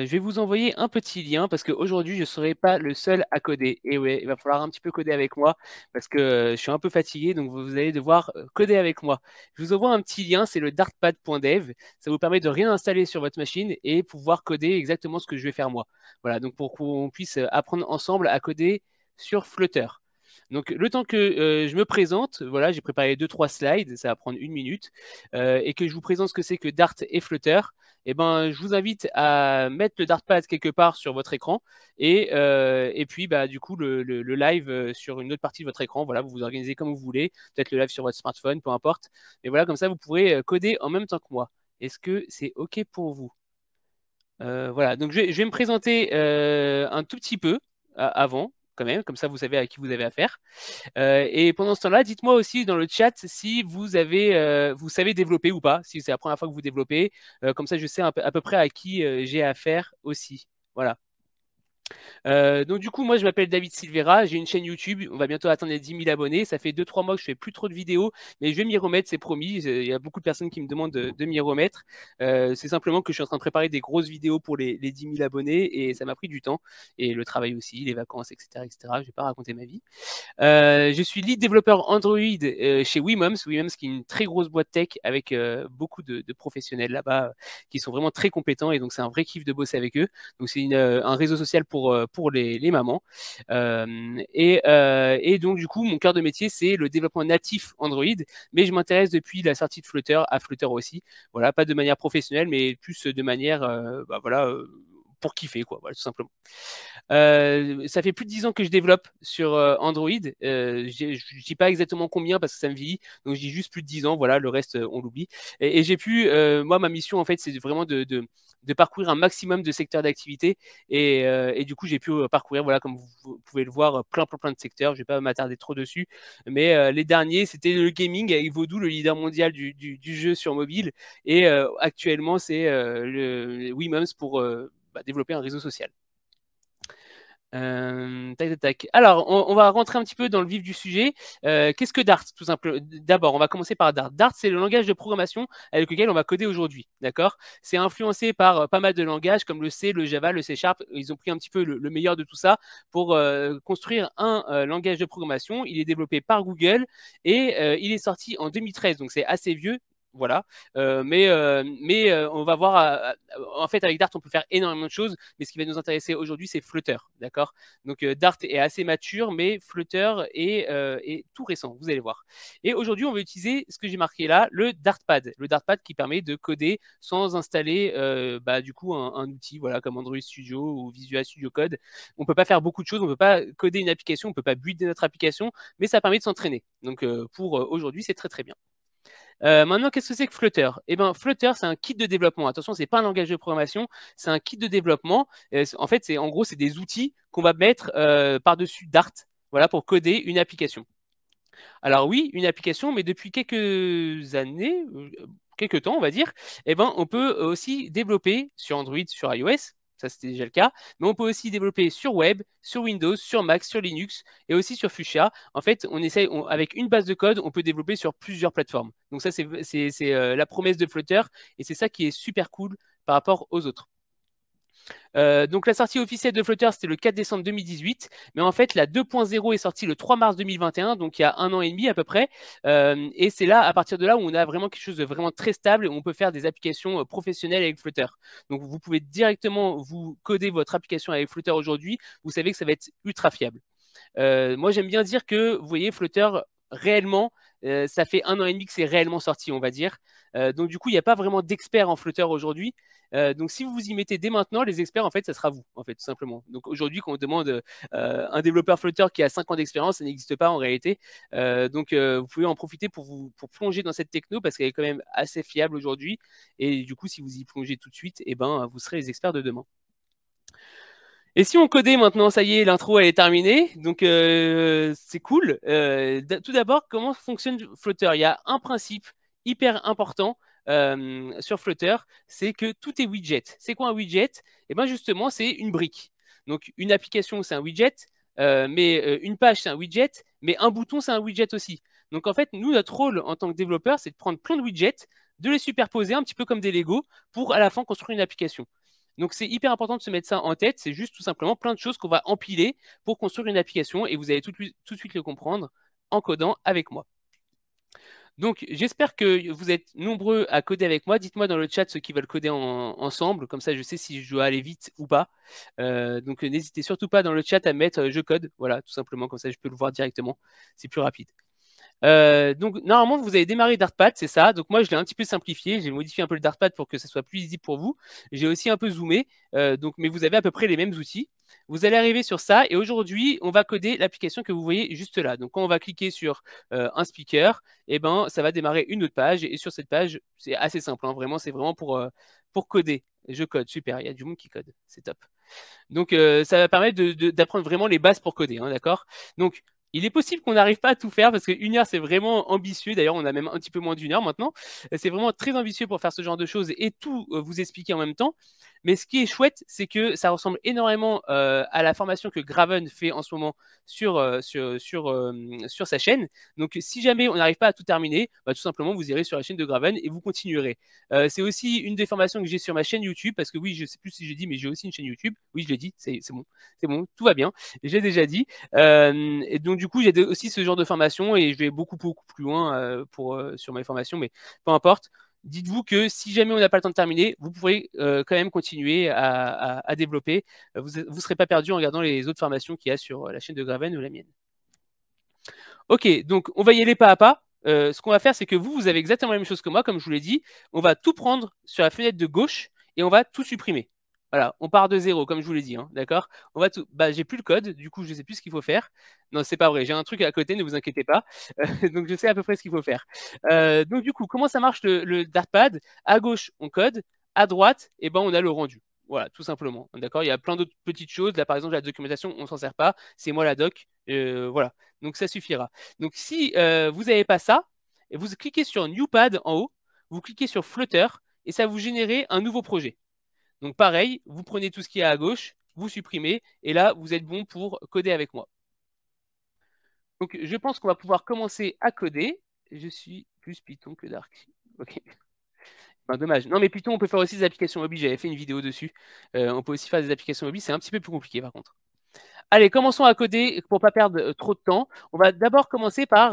Je vais vous envoyer un petit lien parce qu'aujourd'hui, je ne serai pas le seul à coder. Et ouais, il va falloir un petit peu coder avec moi parce que je suis un peu fatigué, donc vous allez devoir coder avec moi. Je vous envoie un petit lien, c'est le dartpad.dev. Ça vous permet de rien installer sur votre machine et pouvoir coder exactement ce que je vais faire moi. Voilà, donc pour qu'on puisse apprendre ensemble à coder sur Flutter. Donc, le temps que je me présente, voilà, j'ai préparé 2-3 slides, ça va prendre 1 minute, et que je vous présente ce que c'est que Dart et Flutter. Eh ben, je vous invite à mettre le Dartpad quelque part sur votre écran et puis bah, du coup le live sur une autre partie de votre écran. Voilà, vous vous organisez comme vous voulez, peut-être le live sur votre smartphone, peu importe. Mais voilà, comme ça, vous pourrez coder en même temps que moi. Est-ce que c'est OK pour vous? Voilà, donc je vais me présenter un tout petit peu avant, quand même, comme ça vous savez à qui vous avez affaire. Et pendant ce temps-là, dites-moi aussi dans le chat si vous savez développer ou pas, si c'est la première fois que vous développez. Comme ça, je sais à peu près à qui j'ai affaire aussi. Voilà. Donc du coup, moi je m'appelle David Silvera, j'ai une chaîne YouTube, on va bientôt atteindre les 10 000 abonnés, ça fait 2-3 mois que je fais plus trop de vidéos, mais je vais m'y remettre, c'est promis, il y a beaucoup de personnes qui me demandent de m'y remettre. C'est simplement que je suis en train de préparer des grosses vidéos pour les 10 000 abonnés et ça m'a pris du temps, et le travail aussi, les vacances, etc. etc. Je vais pas raconter ma vie. Je suis lead développeur Android chez Wimoms, qui est une très grosse boîte tech avec beaucoup de professionnels là-bas qui sont vraiment très compétents et donc c'est un vrai kiff de bosser avec eux. Donc c'est un réseau social pour les mamans. Et donc du coup, mon cœur de métier, c'est le développement natif Android, mais je m'intéresse depuis la sortie de Flutter à Flutter aussi. Voilà, pas de manière professionnelle, mais plus de manière, bah, voilà, pour kiffer, quoi, voilà, tout simplement. Ça fait plus de 10 ans que je développe sur Android. Je ne dis pas exactement combien parce que ça me vieillit, donc je dis juste plus de 10 ans. Voilà, le reste, on l'oublie. Et j'ai pu, moi, ma mission, en fait, c'est vraiment de parcourir un maximum de secteurs d'activité. Et du coup, j'ai pu parcourir, voilà, comme vous pouvez le voir, plein de secteurs. Je ne vais pas m'attarder trop dessus. Mais les derniers, c'était le gaming avec Vodou, le leader mondial du jeu sur mobile. Et actuellement, c'est le Wimoms pour développer un réseau social. Tac, tac, tac. Alors, on va rentrer un petit peu dans le vif du sujet. Qu'est-ce que Dart, tout simplement? D'abord, on va commencer par Dart. Dart, c'est le langage de programmation avec lequel on va coder aujourd'hui. D'accord? C'est influencé par pas mal de langages comme le C, le Java, le C Sharp. Ils ont pris un petit peu le meilleur de tout ça pour construire un langage de programmation. Il est développé par Google et il est sorti en 2013, donc c'est assez vieux. Voilà. Mais on va voir. En fait, avec Dart, on peut faire énormément de choses, mais ce qui va nous intéresser aujourd'hui, c'est Flutter. D'accord? Donc, Dart est assez mature, mais Flutter est tout récent. Vous allez voir. Et aujourd'hui, on va utiliser ce que j'ai marqué là, le Dartpad. Le Dartpad qui permet de coder sans installer du coup un outil, voilà, comme Android Studio ou Visual Studio Code. On peut pas faire beaucoup de choses. On peut pas coder une application, on peut pas builder notre application, mais ça permet de s'entraîner. Donc, pour aujourd'hui, c'est très très bien. Maintenant, qu'est-ce que c'est que Flutter? Eh ben, Flutter, c'est un kit de développement. Attention, c'est pas un langage de programmation, c'est un kit de développement. En fait, en gros, c'est des outils qu'on va mettre par-dessus Dart, voilà, pour coder une application. Alors oui, une application, mais depuis quelques années, quelques temps, on va dire, eh ben, on peut aussi développer sur Android, sur iOS. Ça, c'était déjà le cas. Mais on peut aussi développer sur web, sur Windows, sur Mac, sur Linux et aussi sur Fuchsia. En fait, avec une base de code, on peut développer sur plusieurs plateformes. Donc ça, c'est la promesse de Flutter et c'est ça qui est super cool par rapport aux autres. Donc la sortie officielle de Flutter, c'était le 4 décembre 2018, mais en fait la 2.0 est sortie le 3 mars 2021, donc il y a 1 an et demi à peu près, et c'est là, à partir de là, où on a vraiment quelque chose de vraiment très stable, où on peut faire des applications professionnelles avec Flutter. Donc vous pouvez directement vous coder votre application avec Flutter aujourd'hui, vous savez que ça va être ultra fiable. Moi j'aime bien dire que, vous voyez, Flutter, réellement, ça fait 1 an et demi que c'est réellement sorti, on va dire. Donc du coup, il n'y a pas vraiment d'experts en Flutter aujourd'hui. Donc si vous vous y mettez dès maintenant, les experts, en fait, ça sera vous, en fait, tout simplement. Donc aujourd'hui, quand on demande un développeur Flutter qui a 5 ans d'expérience, ça n'existe pas en réalité. Donc vous pouvez en profiter pour plonger dans cette techno parce qu'elle est quand même assez fiable aujourd'hui. Et du coup, si vous y plongez tout de suite, eh ben, vous serez les experts de demain. Et si on codait maintenant, ça y est, l'intro elle est terminée, donc c'est cool. Tout d'abord, comment fonctionne Flutter? Il y a un principe hyper important sur Flutter, c'est que tout est widget. C'est quoi un widget? Et bien justement, c'est une brique. Donc une application, c'est un widget, mais une page, c'est un widget, mais un bouton, c'est un widget aussi. Donc en fait, nous, notre rôle en tant que développeur, c'est de prendre plein de widgets, de les superposer un petit peu comme des Lego pour à la fin construire une application. Donc, c'est hyper important de se mettre ça en tête. C'est juste tout simplement plein de choses qu'on va empiler pour construire une application et vous allez tout de suite le comprendre en codant avec moi. Donc, j'espère que vous êtes nombreux à coder avec moi. Dites-moi dans le chat ceux qui veulent coder ensemble. Comme ça, je sais si je dois aller vite ou pas. Donc, n'hésitez surtout pas dans le chat à mettre je code. Voilà, tout simplement. Comme ça, je peux le voir directement. C'est plus rapide. Donc, normalement, vous avez démarré Dartpad, c'est ça. Donc, moi, je l'ai un petit peu simplifié. J'ai modifié un peu le Dartpad pour que ça soit plus lisible pour vous. J'ai aussi un peu zoomé. Mais vous avez à peu près les mêmes outils. Vous allez arriver sur ça. Et aujourd'hui, on va coder l'application que vous voyez juste là. Donc, quand on va cliquer sur un speaker, eh ben, ça va démarrer une autre page. Et sur cette page, c'est assez simple. Hein, vraiment, c'est vraiment pour coder. Je code. Super. Il y a du monde qui code. C'est top. Donc, ça va permettre d'apprendre vraiment les bases pour coder. Hein, d'accord. Donc, il est possible qu'on n'arrive pas à tout faire parce qu'une heure, c'est vraiment ambitieux. D'ailleurs, on a même un petit peu moins d'une heure maintenant. C'est vraiment très ambitieux pour faire ce genre de choses et tout vous expliquer en même temps. Mais ce qui est chouette, c'est que ça ressemble énormément à la formation que Graven fait en ce moment sur sa chaîne. Donc, si jamais on n'arrive pas à tout terminer, bah, tout simplement, vous irez sur la chaîne de Graven et vous continuerez. C'est aussi une des formations que j'ai sur ma chaîne YouTube parce que oui, je sais plus si j'ai dit, mais j'ai aussi une chaîne YouTube. Oui, je l'ai dit, c'est bon, tout va bien. J'ai déjà dit. Et donc, du coup, j'ai aussi ce genre de formation et je vais beaucoup plus loin sur mes formations, mais peu importe. Dites-vous que si jamais on n'a pas le temps de terminer, vous pourrez quand même continuer à développer. Vous ne serez pas perdu en regardant les autres formations qu'il y a sur la chaîne de Graven ou la mienne. Ok, donc on va y aller pas à pas. Ce qu'on va faire, c'est que vous avez exactement la même chose que moi, comme je vous l'ai dit. On va tout prendre sur la fenêtre de gauche et on va tout supprimer. Voilà, on part de zéro, comme je vous l'ai dit, hein, d'accord. On va tout. Bah, j'ai plus le code, du coup, je sais plus ce qu'il faut faire. Non, c'est pas vrai. J'ai un truc à côté, ne vous inquiétez pas. Donc, je sais à peu près ce qu'il faut faire. Donc, du coup, comment ça marche le Dartpad? À gauche, on code. À droite, eh ben, on a le rendu. Voilà, tout simplement. D'accord. Il y a plein d'autres petites choses. Là, par exemple, la documentation, on s'en sert pas. C'est moi la doc. Voilà. Donc, ça suffira. Donc, si vous n'avez pas ça, vous cliquez sur New Pad en haut. Vous cliquez sur Flutter et ça va vous générer un nouveau projet. Donc pareil, vous prenez tout ce qu'il y a à gauche, vous supprimez, et là, vous êtes bon pour coder avec moi. Donc je pense qu'on va pouvoir commencer à coder. Je suis plus Python que Dark. Ok. Enfin, dommage. Non, mais Python, on peut faire aussi des applications hobby. J'avais fait une vidéo dessus. On peut aussi faire des applications hobby. C'est un petit peu plus compliqué par contre. Allez, commençons à coder pour ne pas perdre trop de temps. On va d'abord commencer par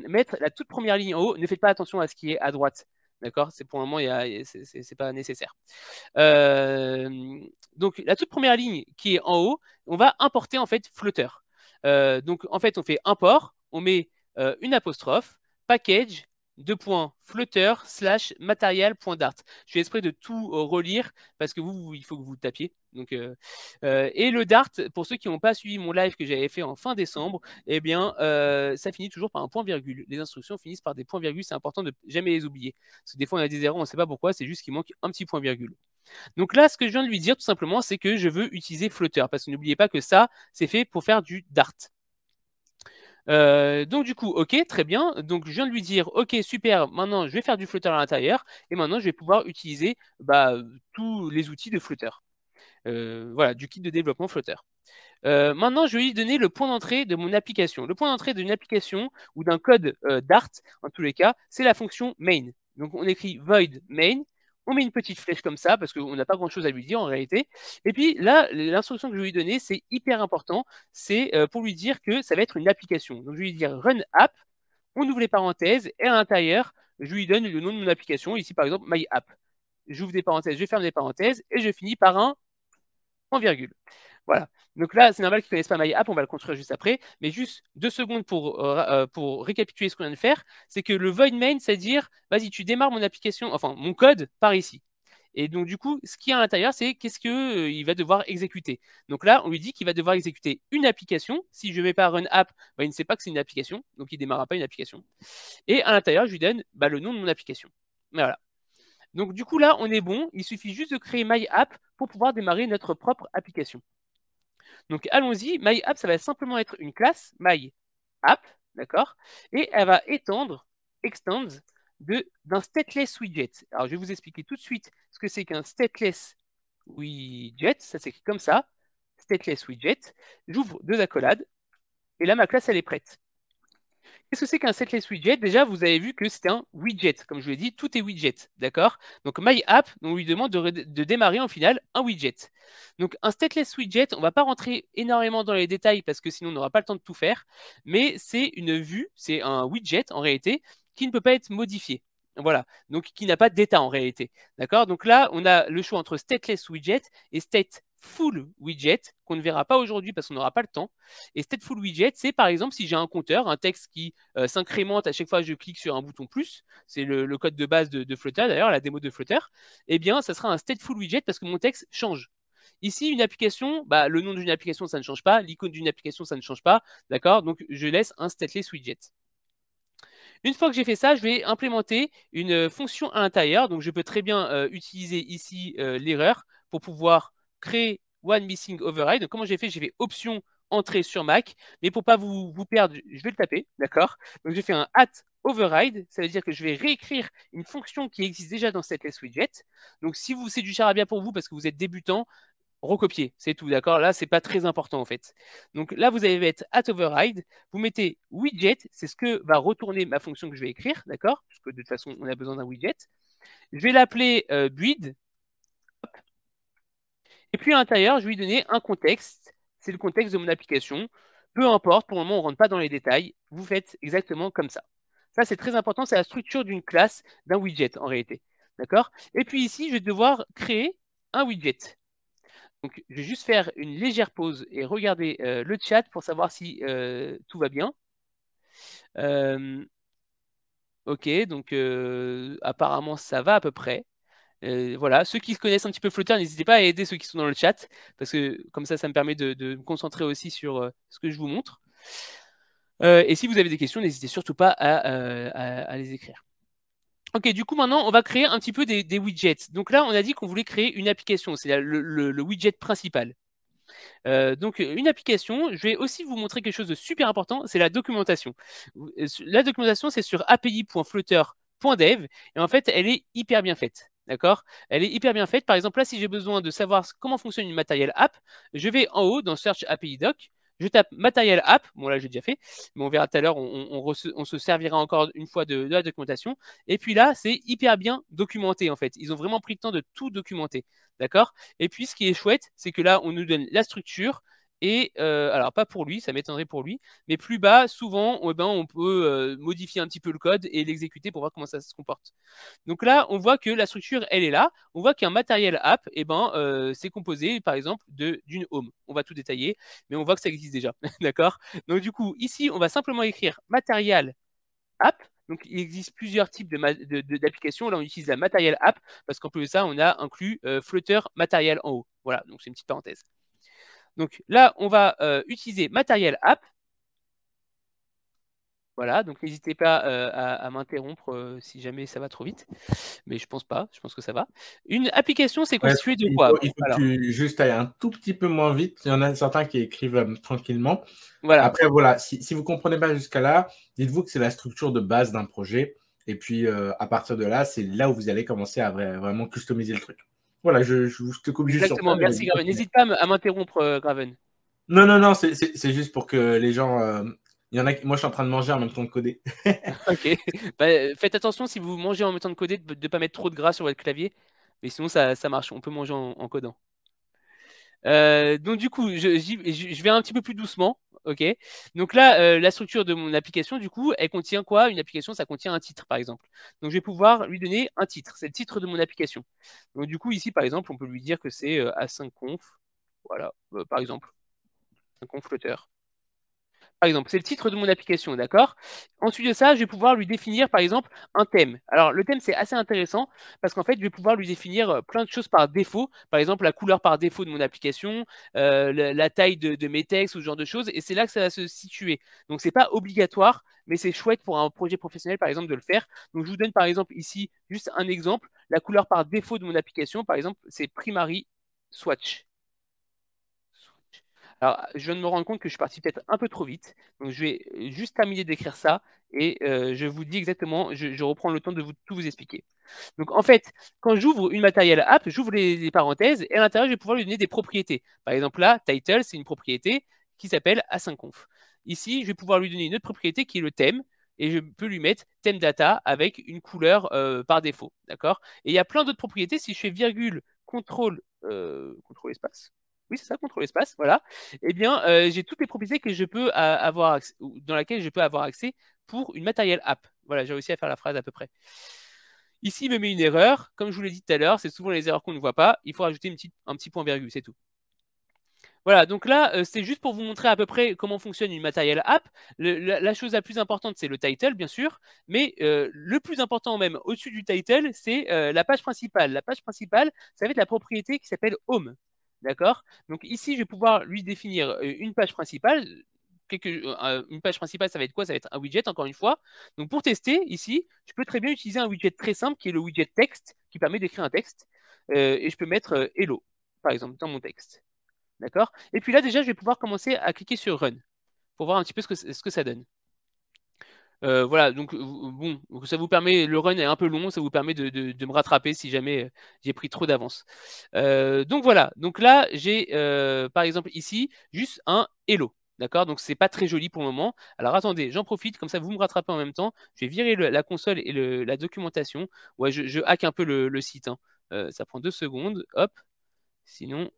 mettre la toute première ligne en haut. Ne faites pas attention à ce qui est à droite. D'accord? C'est pour le moment, c'est pas nécessaire. Donc, la toute première ligne qui est en haut, on va importer en fait Flutter. Donc, en fait, on fait import, on met une apostrophe, package, .flutter/material.dart. Je fais exprès de tout relire parce que il faut que vous le tapiez. Donc, et le Dart, pour ceux qui n'ont pas suivi mon live que j'avais fait en fin décembre, eh bien, ça finit toujours par un point-virgule. Les instructions finissent par des points-virgules, c'est important de ne jamais les oublier. Parce que des fois, on a des erreurs, on ne sait pas pourquoi, c'est juste qu'il manque un petit point-virgule. Donc là, ce que je viens de lui dire, tout simplement, c'est que je veux utiliser Flutter, parce que n'oubliez pas que ça, c'est fait pour faire du Dart. Donc du coup, ok, très bien. Donc je viens de lui dire, ok, super, maintenant je vais faire du Flutter à l'intérieur, et maintenant je vais pouvoir utiliser tous les outils de Flutter. Voilà, du kit de développement Flutter. Maintenant, je vais lui donner le point d'entrée de mon application. Le point d'entrée d'une application ou d'un code Dart, en tous les cas, c'est la fonction main. Donc on écrit void main, on met une petite flèche comme ça parce qu'on n'a pas grand-chose à lui dire en réalité. Et puis là, l'instruction que je vais lui donner, c'est hyper important. C'est pour lui dire que ça va être une application. Donc je vais lui dire run app, on ouvre les parenthèses et à l'intérieur, je lui donne le nom de mon application. Ici, par exemple, my app. J'ouvre des parenthèses, je ferme des parenthèses et je finis par un point virgule. Voilà. Donc là, c'est normal qu'ils ne connaissent pas MyApp, on va le construire juste après. Mais juste 2 secondes pour récapituler ce qu'on vient de faire. C'est que le void main, c'est-à-dire, vas-y, tu démarres mon application, enfin mon code par ici. Et donc du coup, ce qu'il y a à l'intérieur, c'est qu'est-ce qu'il va devoir exécuter. Donc là, on lui dit qu'il va devoir exécuter une application. Si je ne mets pas run app, il ne sait pas que c'est une application, donc il ne démarrera pas une application. Et à l'intérieur, je lui donne le nom de mon application. Voilà. Donc du coup là, on est bon. Il suffit juste de créer MyApp pour pouvoir démarrer notre propre application. Donc allons-y. MyApp, ça va simplement être une classe MyApp, d'accord? Et elle va extend d'un stateless widget. Alors je vais vous expliquer tout de suite ce que c'est qu'un stateless widget. Ça s'écrit comme ça, stateless widget. J'ouvre 2 accolades et là ma classe elle est prête. Qu'est-ce que c'est qu'un setless widget? Déjà, vous avez vu que c'était un widget. Comme je vous l'ai dit, tout est widget, d'accord? Donc my app, on lui demande de démarrer en final un widget. Donc un stateless widget, on ne va pas rentrer énormément dans les détails parce que sinon on n'aura pas le temps de tout faire, mais c'est une vue, c'est un widget en réalité qui ne peut pas être modifié. Voilà, donc qui n'a pas d'état en réalité. D'accord? Donc là, on a le choix entre stateless widget et stateful widget, qu'on ne verra pas aujourd'hui parce qu'on n'aura pas le temps. Et stateful widget, c'est par exemple si j'ai un compteur, un texte qui s'incrémente à chaque fois que je clique sur un bouton plus, c'est le code de base de Flutter d'ailleurs, la démo de Flutter, eh bien ça sera un stateful widget parce que mon texte change. Ici, une application, bah, le nom d'une application, ça ne change pas, l'icône d'une application, ça ne change pas, d'accord? Donc je laisse un stateless widget. Une fois que j'ai fait ça, je vais implémenter une fonction à l'intérieur. Donc, je peux très bien utiliser ici l'erreur pour pouvoir créer one missing override. Donc, comment j'ai fait? J'ai fait option entrée sur Mac. Mais pour ne pas vous perdre, je vais le taper. D'accord? Donc, j'ai fait un override. Ça veut dire que je vais réécrire une fonction qui existe déjà dans cette widget. Donc, si c'est du charabia pour vous parce que vous êtes débutant, recopier, c'est tout, d'accord? Là, c'est pas très important en fait. Donc là, vous allez mettre @override, vous mettez widget, c'est ce que va retourner ma fonction que je vais écrire, d'accord? Parce que de toute façon, on a besoin d'un widget. Je vais l'appeler build. Et puis à l'intérieur, je vais lui donner un contexte. C'est le contexte de mon application. Peu importe, pour le moment, on ne rentre pas dans les détails. Vous faites exactement comme ça. Ça, c'est très important, c'est la structure d'une classe, d'un widget en réalité. D'accord? Et puis ici, je vais devoir créer un widget. Donc, je vais juste faire une légère pause et regarder le chat pour savoir si tout va bien. Ok, donc apparemment ça va à peu près. Voilà, ceux qui connaissent un petit peu Flutter, n'hésitez pas à aider ceux qui sont dans le chat, parce que comme ça me permet de me concentrer aussi sur ce que je vous montre. Et si vous avez des questions, n'hésitez surtout pas à les écrire. Ok, du coup, maintenant, on va créer un petit peu des widgets. Donc là, on a dit qu'on voulait créer une application, c'est le widget principal. Donc, une application, je vais aussi vous montrer quelque chose de super important, c'est la documentation. La documentation, c'est sur api.flutter.dev, et en fait, elle est hyper bien faite. D'accord? Elle est hyper bien faite. Par exemple, là, si j'ai besoin de savoir comment fonctionne une Material App, je vais en haut dans Search API Doc, je tape Material App, bon là j'ai déjà fait, mais on verra tout à l'heure, on se servira encore une fois de la documentation. Et puis là, c'est hyper bien documenté en fait. Ils ont vraiment pris le temps de tout documenter. D'accord? Et puis ce qui est chouette, c'est que là, on nous donne la structure. Et alors pas pour lui, ça m'étonnerait pour lui, mais plus bas, souvent, eh ben, on peut modifier un petit peu le code et l'exécuter pour voir comment ça se comporte. Donc là, on voit que la structure, elle est là. On voit qu'un matériel app, eh ben, c'est composé, par exemple, d'une home. On va tout détailler, mais on voit que ça existe déjà. D'accord? Donc du coup, ici, on va simplement écrire matériel app. Donc il existe plusieurs types d'applications. Là, on utilise la Material App parce qu'en plus de ça, on a inclus Flutter Material en haut. Voilà, donc c'est une petite parenthèse. Donc là, on va utiliser Material App. Voilà, donc n'hésitez pas à m'interrompre si jamais ça va trop vite. Mais je pense pas, je pense que ça va. Une application, c'est constitué de quoi? Il faut que tu juste ailles un tout petit peu moins vite. Il y en a certains qui écrivent tranquillement. Voilà. Après, voilà, si vous ne comprenez pas jusqu'à là, dites-vous que c'est la structure de base d'un projet. Et puis, à partir de là, c'est là où vous allez commencer à vraiment customiser le truc. Voilà, je te coupe juste sur ça. Exactement, merci Graven. N'hésite pas à m'interrompre, Graven. Non, c'est juste pour que les gens... il y en a, moi, je suis en train de manger en même temps de coder. Ok. Bah, faites attention si vous mangez en même temps de coder, de ne pas mettre trop de gras sur votre clavier. Mais sinon, ça marche. On peut manger en codant. Donc du coup, je vais un petit peu plus doucement. Ok. Donc là, la structure de mon application, du coup, elle contient quoi? Une application, ça contient un titre, par exemple. Donc je vais pouvoir lui donner un titre. C'est le titre de mon application. Donc du coup, ici, par exemple, on peut lui dire que c'est A5conf. Voilà, par exemple. 5conf Flutter. Par exemple, c'est le titre de mon application, d'accord? Ensuite de ça, je vais pouvoir lui définir, par exemple, un thème. Alors, le thème, c'est assez intéressant parce qu'en fait, je vais pouvoir lui définir plein de choses par défaut. Par exemple, la couleur par défaut de mon application, la taille de mes textes ou ce genre de choses. Et c'est là que ça va se situer. Donc, c'est pas obligatoire, mais c'est chouette pour un projet professionnel, par exemple, de le faire. Donc, je vous donne, par exemple, ici, juste un exemple. La couleur par défaut de mon application, par exemple, c'est Primary Swatch. Alors, je viens de me rendre compte que je suis parti peut-être un peu trop vite. Donc, je vais juste terminer d'écrire ça et je vous dis exactement, je reprends le temps de tout vous expliquer. Donc, en fait, quand j'ouvre une Material App, j'ouvre les parenthèses et à l'intérieur, je vais pouvoir lui donner des propriétés. Par exemple, là, title, c'est une propriété qui s'appelle A5conf. ici, je vais pouvoir lui donner une autre propriété qui est le thème. Et je peux lui mettre thème data avec une couleur par défaut. D'accord? Et il y a plein d'autres propriétés. Si je fais virgule, contrôle espace. Oui, c'est ça, contrôle espace, voilà. Eh bien, j'ai toutes les propriétés que je peux avoir accès, dans laquelle je peux avoir accès pour une matériel app. Voilà, j'ai réussi à faire la phrase à peu près. Ici, il me met une erreur. Comme je vous l'ai dit tout à l'heure, c'est souvent les erreurs qu'on ne voit pas. Il faut rajouter un petit point virgule, c'est tout. Voilà, donc là, c'est juste pour vous montrer à peu près comment fonctionne une matériel app. La chose la plus importante, c'est le title, bien sûr, mais le plus important même au-dessus du title, c'est la page principale. La page principale, ça va être la propriété qui s'appelle home. D'accord? Donc ici, je vais pouvoir lui définir une page principale. Une page principale, ça va être quoi? Ça va être un widget, encore une fois. Donc pour tester, ici, je peux très bien utiliser un widget très simple qui est le widget texte, qui permet d'écrire un texte. Et je peux mettre hello, par exemple, dans mon texte. D'accord? Et puis là, déjà, je vais pouvoir commencer à cliquer sur Run pour voir un petit peu ce que ça donne. Voilà, donc bon, ça vous permet, le run est un peu long, ça vous permet de me rattraper si jamais j'ai pris trop d'avance. Donc voilà, donc là, j'ai par exemple ici, juste un hello. D'accord? Donc c'est pas très joli pour le moment. Alors attendez, j'en profite, comme ça vous me rattrapez en même temps. Je vais virer la console et la documentation. Ouais, je hack un peu le site, hein. Ça prend 2 secondes, hop. Sinon,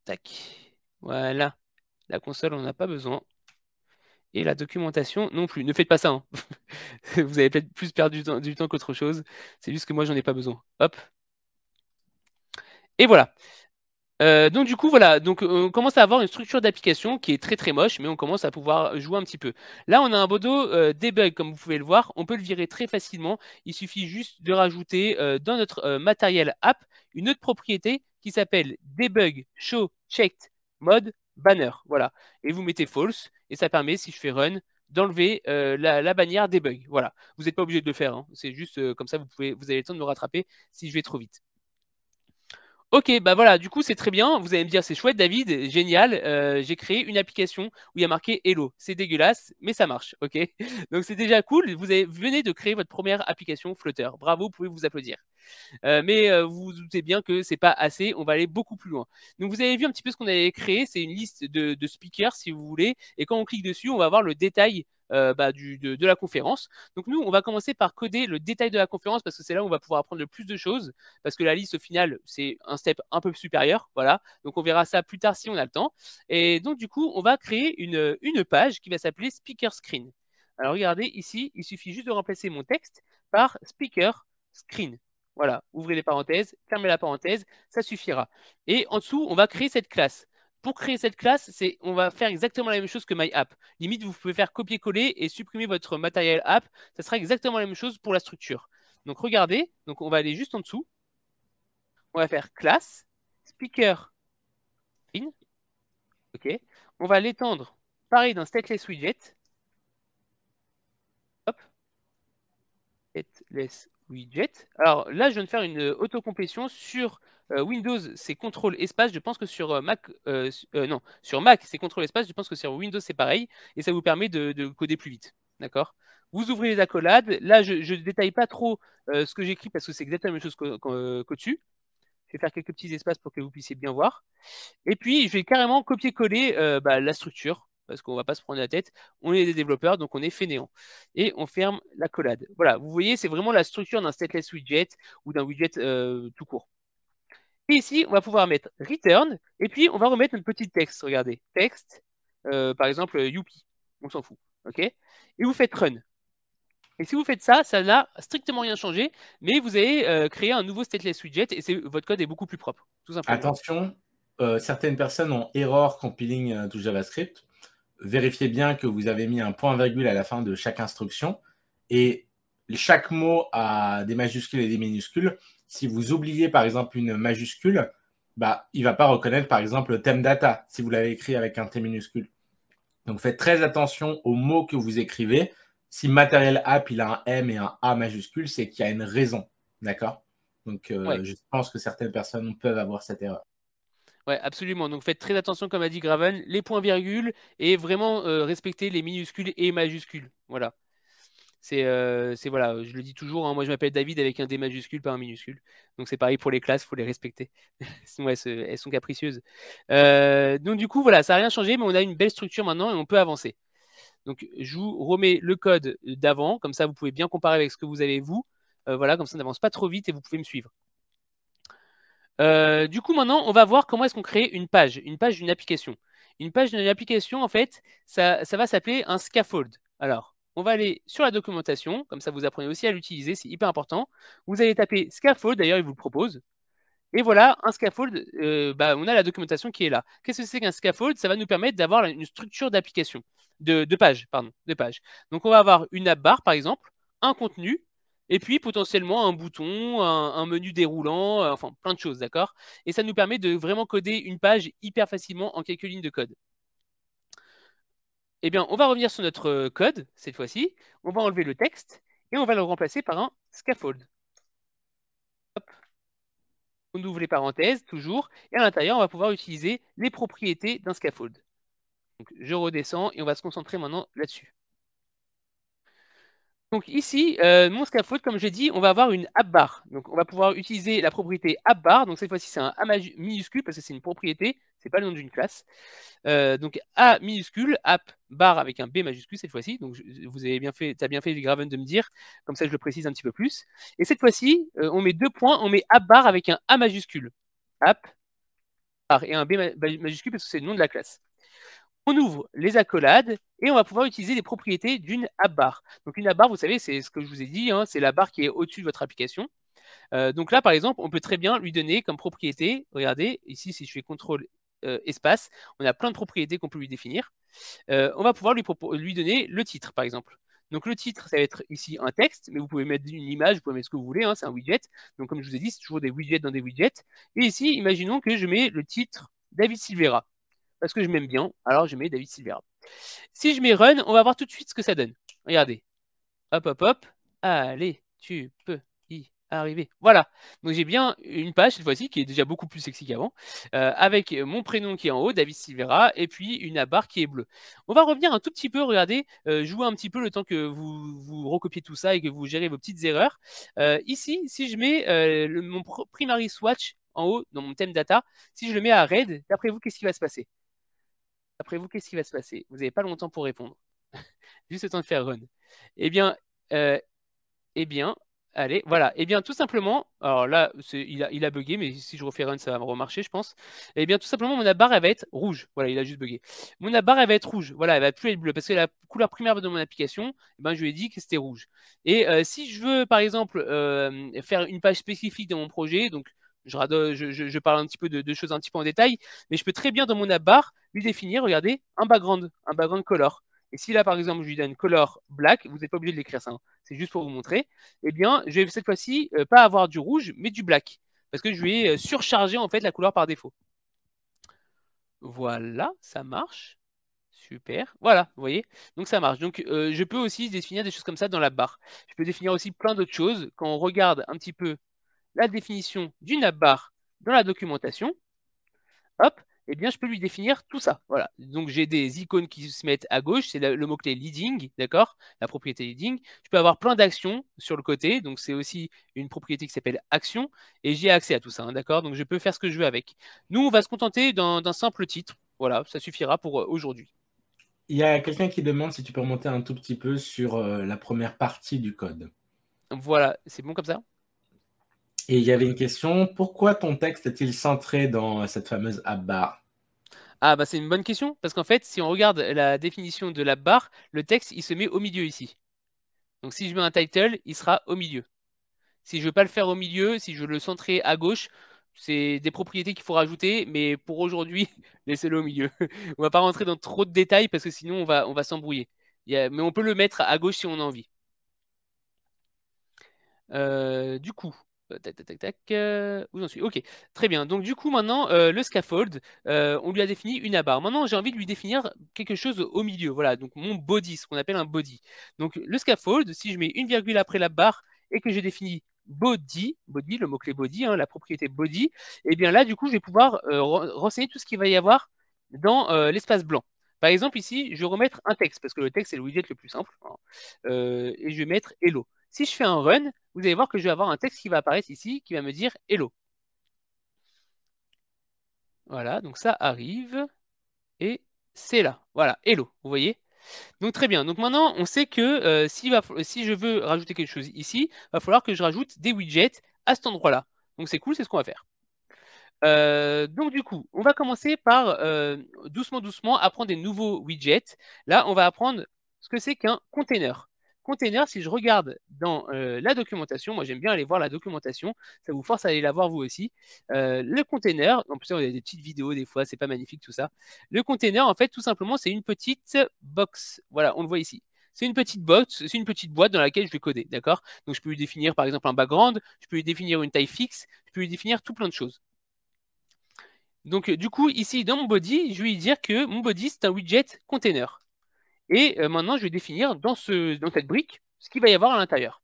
tac. Voilà. La console, on n'en a pas besoin. Et la documentation non plus. Ne faites pas ça, hein. Vous avez peut-être plus perdu du temps qu'autre chose. C'est juste que moi, j'en ai pas besoin. Hop. Et voilà. Donc du coup, voilà. Donc on commence à avoir une structure d'application qui est très très moche, mais on commence à pouvoir jouer un petit peu. Là, on a un modo debug, comme vous pouvez le voir. On peut le virer très facilement. Il suffit juste de rajouter dans notre matériel app une autre propriété qui s'appelle debug show checked mode banner. Voilà. Et vous mettez false et ça permet, si je fais run, d'enlever la bannière debug. Voilà. Vous n'êtes pas obligé de le faire, hein. C'est juste comme ça, vous avez le temps de me rattraper si je vais trop vite. Ok, bah voilà, du coup c'est très bien. Vous allez me dire c'est chouette, David, génial. J'ai créé une application où il y a marqué Hello. C'est dégueulasse, mais ça marche. Ok, donc c'est déjà cool. Venez de créer votre première application Flutter. Bravo, vous pouvez vous applaudir. Mais vous vous doutez bien que c'est pas assez. On va aller beaucoup plus loin. Donc vous avez vu un petit peu ce qu'on avait créé. C'est une liste de speakers si vous voulez. Et quand on clique dessus, on va voir le détail de la conférence. Donc nous, on va commencer par coder le détail de la conférence parce que c'est là où on va pouvoir apprendre le plus de choses. Parce que la liste, au final, c'est un step un peu supérieur. Voilà. Donc on verra ça plus tard si on a le temps. Et donc du coup, on va créer une page qui va s'appeler Speaker Screen. Alors regardez ici, il suffit juste de remplacer mon texte par Speaker Screen. Voilà, ouvrez les parenthèses, fermez la parenthèse, ça suffira. Et en dessous, on va créer cette classe. Pour créer cette classe, on va faire exactement la même chose que MyApp. Limite, vous pouvez faire copier-coller et supprimer votre matériel app. Ça sera exactement la même chose pour la structure. Donc regardez, donc on va aller juste en dessous. On va faire classe, speaker, in. OK. On va l'étendre, pareil, d'un stateless widget. Hop. Stateless widget. Alors là, je viens de faire une autocomplétion sur Windows, c'est contrôle espace. Je pense que sur Mac, non, sur Mac, c'est contrôle espace. Je pense que sur Windows, c'est pareil. Et ça vous permet de coder plus vite. D'accord? Vous ouvrez les accolades. Là, je ne détaille pas trop ce que j'écris parce que c'est exactement la même chose qu'au-dessus. Je vais faire quelques petits espaces pour que vous puissiez bien voir. Et puis, je vais carrément copier-coller la structure, parce qu'on ne va pas se prendre la tête. On est des développeurs, donc on est fainéants. Et on ferme l'accolade. Voilà, vous voyez, c'est vraiment la structure d'un stateless widget ou d'un widget tout court. Et ici, on va pouvoir mettre return, et puis on va remettre notre petit texte. Regardez, texte, par exemple, youpi, on s'en fout. OK? Et vous faites run. Et si vous faites ça, ça n'a strictement rien changé, mais vous avez créé un nouveau stateless widget et votre code est beaucoup plus propre, tout simplement. Attention, certaines personnes ont error compiling to JavaScript. Vérifiez bien que vous avez mis un point-virgule à la fin de chaque instruction et chaque mot a des majuscules et des minuscules. Si vous oubliez par exemple une majuscule, bah, il ne va pas reconnaître par exemple le thème data si vous l'avez écrit avec un T minuscule. Donc faites très attention aux mots que vous écrivez. Si matériel app il a un M et un A majuscule, c'est qu'il y a une raison. D'accord? Donc Ouais. je pense que certaines personnes peuvent avoir cette erreur. Ouais, absolument. Donc faites très attention, comme a dit Graven, les points-virgules et vraiment respecter les minuscules et majuscules. Voilà. Voilà, je le dis toujours, hein, moi je m'appelle David avec un D majuscule, pas un minuscule. Donc c'est pareil pour les classes, il faut les respecter. Sinon elles sont capricieuses. Donc du coup, voilà, ça n'a rien changé, mais on a une belle structure maintenant et on peut avancer. Donc, je vous remets le code d'avant, comme ça, vous pouvez bien comparer avec ce que vous avez vous. Voilà, comme ça, on n'avance pas trop vite et vous pouvez me suivre. Du coup, maintenant, on va voir comment est-ce qu'on crée une page d'une application. Une page d'une application, en fait, ça va s'appeler un scaffold. Alors, on va aller sur la documentation, comme ça vous apprenez aussi à l'utiliser, c'est hyper important. Vous allez taper scaffold, d'ailleurs, il vous le propose. Et voilà, un scaffold, on a la documentation qui est là. Qu'est-ce que c'est qu'un scaffold? Ça va nous permettre d'avoir une structure d'application, de page, pardon, de page. Donc, on va avoir une app bar, par exemple, un contenu, et puis potentiellement un bouton, un menu déroulant, enfin plein de choses, d'accord? Et ça nous permet de vraiment coder une page hyper facilement en quelques lignes de code. Eh bien, on va revenir sur notre code, cette fois-ci. On va enlever le texte, et on va le remplacer par un scaffold. Hop. On ouvre les parenthèses, toujours, et à l'intérieur, on va pouvoir utiliser les propriétés d'un scaffold. Donc, je redescends, et on va se concentrer maintenant là-dessus. Donc ici, mon scaffold, comme j'ai dit, on va avoir une app bar. Donc on va pouvoir utiliser la propriété app bar. Donc cette fois-ci, c'est un A minuscule parce que c'est une propriété, c'est pas le nom d'une classe. Donc A minuscule, app bar avec un B majuscule cette fois-ci. Donc vous avez bien fait, t'as bien fait Graven de me dire, comme ça je le précise un petit peu plus. Et cette fois-ci, on met 2 points, on met app bar avec un A majuscule. App bar et un B majuscule parce que c'est le nom de la classe. On ouvre les accolades et on va pouvoir utiliser les propriétés d'une app bar. Donc une app bar, vous savez, c'est ce que je vous ai dit, hein, c'est la barre qui est au-dessus de votre application. Donc là, par exemple, on peut très bien lui donner comme propriété, regardez, ici, si je fais CTRL espace, on a plein de propriétés qu'on peut lui définir. On va pouvoir lui donner le titre, par exemple. Donc le titre, ça va être ici un texte, mais vous pouvez mettre une image, vous pouvez mettre ce que vous voulez, hein, c'est un widget. Donc comme je vous ai dit, c'est toujours des widgets dans des widgets. Et ici, imaginons que je mets le titre David Silvera parce que je m'aime bien, alors je mets David Silvera. Si je mets run, on va voir tout de suite ce que ça donne. Regardez. Hop, hop, hop. Allez, tu peux y arriver. Voilà. Donc j'ai bien une page cette fois-ci qui est déjà beaucoup plus sexy qu'avant, avec mon prénom qui est en haut, David Silvera, et puis une barre qui est bleue. On va revenir un tout petit peu, regardez, jouer un petit peu le temps que vous recopiez tout ça et que vous gérez vos petites erreurs. Ici, si je mets mon primary swatch en haut dans mon thème data, si je le mets à red, d'après vous, qu'est-ce qui va se passer? Après vous, qu'est-ce qui va se passer? Vous n'avez pas longtemps pour répondre. Juste le temps de faire run. Eh bien, euh, eh bien, allez, voilà. Eh bien, tout simplement, alors là, il a bugué, mais si je refais run, ça va remarcher, je pense. Eh bien, tout simplement, mon app-bar, elle va être rouge. Voilà, il a juste bugué. Mon app-bar, elle va être rouge. Voilà, elle va plus être bleue. Parce que la couleur primaire de mon application, eh ben, je lui ai dit que c'était rouge. Et si je veux, par exemple, faire une page spécifique dans mon projet, donc je parle un petit peu de choses un petit peu en détail, mais je peux très bien, dans mon app-bar, lui définir, regardez, un background color. Et si là, par exemple, je lui donne color black, vous n'êtes pas obligé de l'écrire ça, hein, c'est juste pour vous montrer, eh bien, je vais cette fois-ci pas avoir du rouge, mais du black. Parce que je vais surcharger en fait la couleur par défaut. Voilà, ça marche. Super. Voilà, vous voyez. Donc ça marche. Donc je peux aussi définir des choses comme ça dans la barre. Je peux définir aussi plein d'autres choses. Quand on regarde un petit peu la définition d'une app bar dans la documentation, hop, eh bien, je peux lui définir tout ça. Voilà. Donc, j'ai des icônes qui se mettent à gauche. C'est le mot-clé leading, d'accord? La propriété leading. Je peux avoir plein d'actions sur le côté. Donc, c'est aussi une propriété qui s'appelle action. Et j'ai accès à tout ça, hein, d'accord? Donc, je peux faire ce que je veux avec. Nous, on va se contenter d'un simple titre. Voilà, ça suffira pour aujourd'hui. Il y a quelqu'un qui demande si tu peux remonter un tout petit peu sur la première partie du code. Voilà, c'est bon comme ça? Et il y avait une question, pourquoi ton texte est-il centré dans cette fameuse app bar? Ah, bah, c'est une bonne question. Parce qu'en fait, si on regarde la définition de la barre, le texte, il se met au milieu ici. Donc, si je mets un title, il sera au milieu. Si je veux pas le faire au milieu, si je veux le centrer à gauche, c'est des propriétés qu'il faut rajouter, mais pour aujourd'hui, laissez-le au milieu. On va pas rentrer dans trop de détails parce que sinon on va s'embrouiller. Mais on peut le mettre à gauche si on a envie. Du coup, tac, tac, tac, tac, où j'en suis? Ok, très bien. Donc du coup maintenant, le scaffold, on lui a défini une abarre. Maintenant, j'ai envie de lui définir quelque chose au milieu. Voilà, donc mon body, ce qu'on appelle un body. Donc le scaffold, si je mets une virgule après la barre et que j'ai défini body, le mot-clé body, hein, la propriété body, et bien là, du coup, je vais pouvoir renseigner tout ce qu'il va y avoir dans l'espace blanc. Par exemple, ici, je vais remettre un texte, parce que le texte, c'est le widget le plus simple, hein, et je vais mettre hello. Si je fais un run, vous allez voir que je vais avoir un texte qui va apparaître ici, qui va me dire hello. Voilà, donc ça arrive, et c'est là. Voilà, hello, vous voyez? Donc très bien. Donc maintenant, on sait que si je veux rajouter quelque chose ici, il va falloir que je rajoute des widgets à cet endroit-là. Donc c'est cool, c'est ce qu'on va faire. Donc du coup, on va commencer par doucement apprendre des nouveaux widgets. Là, on va apprendre ce que c'est qu'un container. Container, si je regarde dans la documentation, moi j'aime bien aller voir la documentation, ça vous force à aller la voir vous aussi. Le container, en plus on a des petites vidéos des fois, c'est pas magnifique tout ça. Le container, en fait, tout simplement, c'est une petite box. Voilà, on le voit ici. C'est une petite box, c'est une petite boîte dans laquelle je vais coder, d'accord? Donc je peux lui définir par exemple un background, je peux lui définir une taille fixe, je peux lui définir tout plein de choses. Donc, du coup, ici, dans mon body, je vais lui dire que mon body, c'est un widget container. Et maintenant, je vais définir dans cette brique ce qu'il va y avoir à l'intérieur.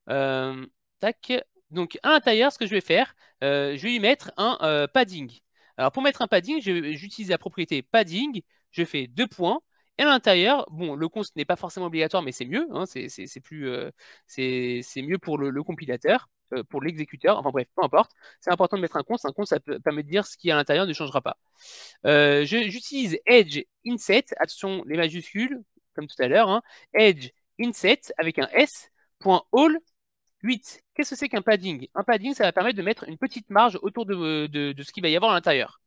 Tac. Donc, à l'intérieur, ce que je vais faire, je vais lui mettre un padding. Alors, pour mettre un padding, j'utilise la propriété padding. Je fais 2 points. Et à l'intérieur, bon, le const n'est pas forcément obligatoire, mais c'est mieux. Hein, c'est mieux pour le compilateur, pour l'exécuteur. Enfin bref, peu importe. C'est important de mettre un const. Un const, ça permet de dire ce qui est à l'intérieur ne changera pas. J'utilise edge inset. Attention, les majuscules, comme tout à l'heure. Hein, edge inset avec un s. .all 8. Qu'est-ce que c'est qu'un padding? Un padding, ça va permettre de mettre une petite marge autour de ce qu'il va y avoir à l'intérieur.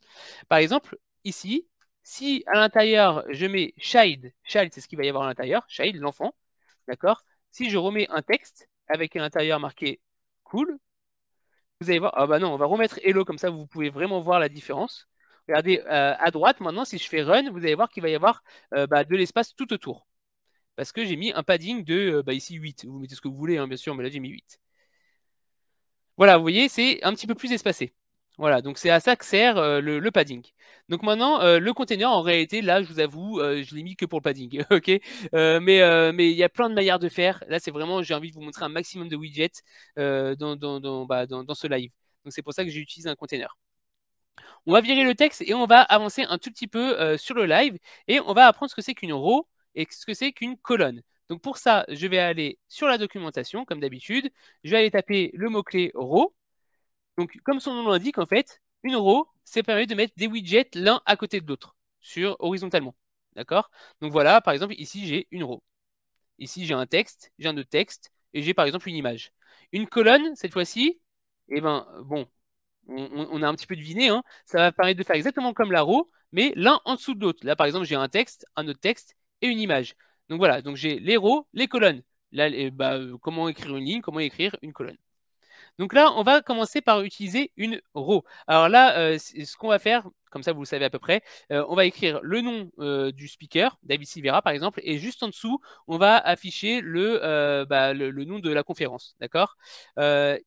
Par exemple, ici, si à l'intérieur, je mets child, child, c'est ce qu'il va y avoir à l'intérieur, child, l'enfant, d'accord? Si je remets un texte avec à l'intérieur marqué cool, vous allez voir, ah bah non, on va remettre hello, comme ça vous pouvez vraiment voir la différence. Regardez, à droite, maintenant, si je fais run, vous allez voir qu'il va y avoir de l'espace tout autour. Parce que j'ai mis un padding de, ici, 8. Vous mettez ce que vous voulez, hein, bien sûr, mais là, j'ai mis 8. Voilà, vous voyez, c'est un petit peu plus espacé. Voilà, donc c'est à ça que sert le padding. Donc maintenant, le container, en réalité, là, je vous avoue, je l'ai mis que pour le padding, ok? Mais il y a plein de manières de faire. Là, c'est vraiment, j'ai envie de vous montrer un maximum de widgets dans ce live. Donc c'est pour ça que j'ai utilisé un container. On va virer le texte et on va avancer un tout petit peu sur le live et on va apprendre ce que c'est qu'une row et ce que c'est qu'une colonne. Donc pour ça, je vais aller sur la documentation, comme d'habitude. Je vais aller taper le mot-clé row. Donc comme son nom l'indique, en fait, une row, ça permet de mettre des widgets l'un à côté de l'autre, horizontalement. D'accord? Donc voilà, par exemple, ici, j'ai une row. Ici, j'ai un texte, j'ai un autre texte, et j'ai par exemple une image. Une colonne, cette fois-ci, eh ben, bon, on a un petit peu deviné, hein, ça va permettre de faire exactement comme la row, mais l'un en dessous de l'autre. Là, par exemple, j'ai un texte, un autre texte et une image. Donc voilà, donc j'ai les rows, les colonnes. Là, comment écrire une ligne, comment écrire une colonne. Donc là, on va commencer par utiliser une row. Alors là, ce qu'on va faire, comme ça vous le savez à peu près, on va écrire le nom du speaker, David Silvera par exemple, et juste en dessous, on va afficher le nom de la conférence. D'accord?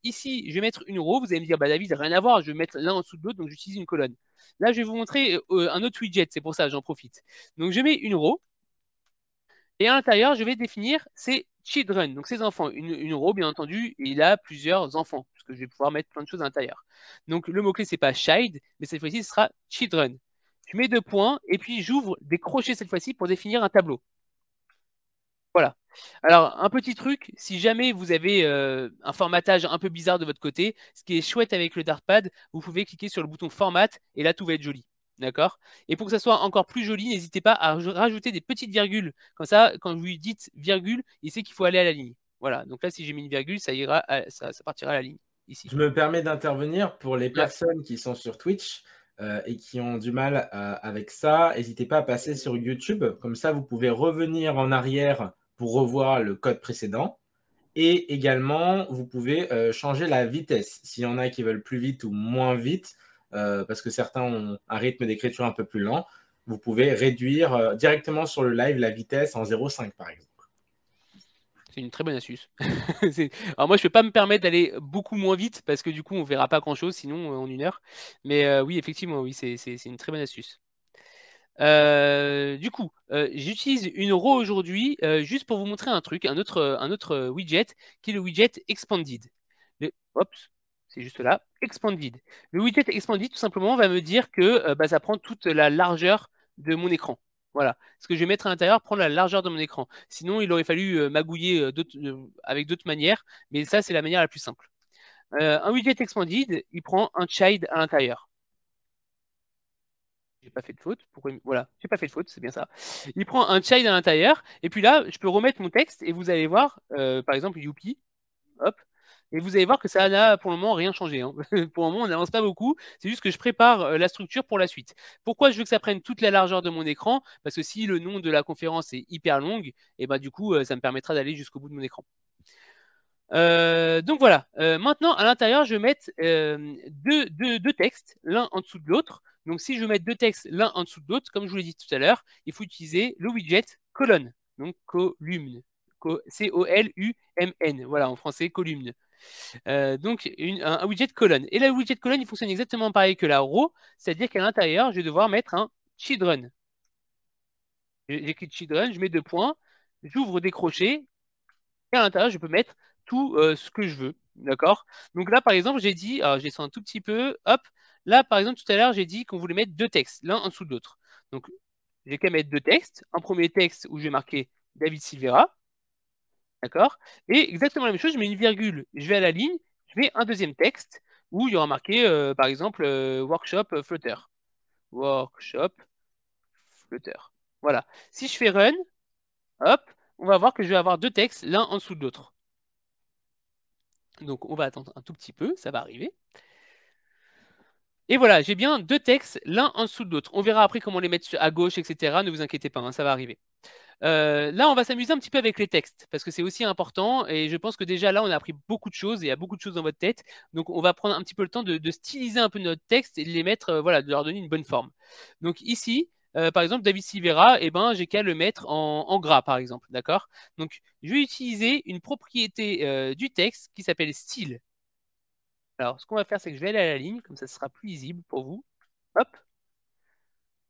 Ici, je vais mettre une row. Vous allez me dire, David, rien à voir, je vais mettre l'un en dessous de l'autre, donc j'utilise une colonne. Là, je vais vous montrer un autre widget, c'est pour ça, j'en profite. Donc je mets une row. Et à l'intérieur, je vais définir ces children, donc ces enfants. Une row, bien entendu, il a plusieurs enfants, parce que je vais pouvoir mettre plein de choses à l'intérieur. Donc le mot-clé, c'est pas child, mais cette fois-ci, ce sera children. Je mets 2 points, et puis j'ouvre des crochets cette fois-ci pour définir un tableau. Voilà. Alors, un petit truc, si jamais vous avez un formatage un peu bizarre de votre côté, ce qui est chouette avec le Dartpad, vous pouvez cliquer sur le bouton Format, et là, tout va être joli. D'accord? Et pour que ça soit encore plus joli, n'hésitez pas à rajouter des petites virgules. Comme ça, quand vous lui dites virgule, il sait qu'il faut aller à la ligne. Voilà. Donc là, si j'ai mis une virgule, ça ira, ça partira à la ligne. Ici. Je me permets d'intervenir pour les Ouais. personnes qui sont sur Twitch et qui ont du mal avec ça. N'hésitez pas à passer sur YouTube. Comme ça, vous pouvez revenir en arrière pour revoir le code précédent. Et également, vous pouvez changer la vitesse. S'il y en a qui veulent plus vite ou moins vite, parce que certains ont un rythme d'écriture un peu plus lent, vous pouvez réduire directement sur le live la vitesse en 0,5 par exemple. C'est une très bonne astuce. Alors moi, je ne peux pas me permettre d'aller beaucoup moins vite parce que du coup, on ne verra pas grand-chose sinon en 1 heure. Mais oui, effectivement, oui, c'est une très bonne astuce. Du coup, j'utilise une row aujourd'hui juste pour vous montrer un truc, un autre widget qui est le widget Expanded. Oups, c'est juste là, Expanded. Le widget Expanded, tout simplement, va me dire que ça prend toute la largeur de mon écran. Voilà. Ce que je vais mettre à l'intérieur prend la largeur de mon écran. Sinon, il aurait fallu magouiller avec d'autres manières, mais ça, c'est la manière la plus simple. Un widget Expanded, il prend un child à l'intérieur. J'ai pas fait de faute. Pourquoi voilà, j'ai pas fait de faute, c'est bien ça. Il prend un child à l'intérieur, et puis là, je peux remettre mon texte, et vous allez voir, par exemple, youpi, hop, et vous allez voir que ça n'a pour le moment rien changé. Hein. Pour le moment, on n'avance pas beaucoup. C'est juste que je prépare la structure pour la suite. Pourquoi je veux que ça prenne toute la largeur de mon écran? Parce que si le nom de la conférence est hyper longue, et ben du coup, ça me permettra d'aller jusqu'au bout de mon écran. Donc voilà. Maintenant, à l'intérieur, je vais mettre deux textes, l'un en dessous de l'autre. Donc si je veux mettre deux textes l'un en dessous de l'autre, comme je vous l'ai dit tout à l'heure, il faut utiliser le widget colonne. Donc column. C-O-L-U-M-N. Voilà, en français, column. Donc un widget colonne. Et le widget colonne, il fonctionne exactement pareil que la row, c'est-à-dire qu'à l'intérieur, je vais devoir mettre un children. J'écris children, je mets deux points, j'ouvre des crochets, et à l'intérieur, je peux mettre tout ce que je veux. D'accord? Donc là, par exemple, j'ai dit, alors je descends un tout petit peu, hop. Là, par exemple, tout à l'heure, j'ai dit qu'on voulait mettre deux textes, l'un en dessous de l'autre. Donc, j'ai qu'à mettre deux textes. Un premier texte où je vais marquer David Silvera. D'accord? Et exactement la même chose, je mets une virgule, je vais à la ligne, je mets un deuxième texte où il y aura marqué, par exemple, Workshop Flutter. Workshop Flutter. Voilà. Si je fais Run, hop, on va voir que je vais avoir deux textes, l'un en dessous de l'autre. Donc, on va attendre un tout petit peu, ça va arriver. Et voilà, j'ai bien deux textes, l'un en dessous de l'autre. On verra après comment les mettre à gauche, etc. Ne vous inquiétez pas, hein, ça va arriver. Là, on va s'amuser un petit peu avec les textes, parce que c'est aussi important, et je pense que déjà là, on a appris beaucoup de choses, et il y a beaucoup de choses dans votre tête, donc on va prendre un petit peu le temps de styliser un peu notre texte, et de les mettre, voilà, de leur donner une bonne forme. Donc ici, par exemple, David Silvera, eh ben, j'ai qu'à le mettre en gras, par exemple, d'accord? Donc, je vais utiliser une propriété du texte qui s'appelle style. Alors, ce qu'on va faire, c'est que je vais aller à la ligne, comme ça ce sera plus lisible pour vous. Hop,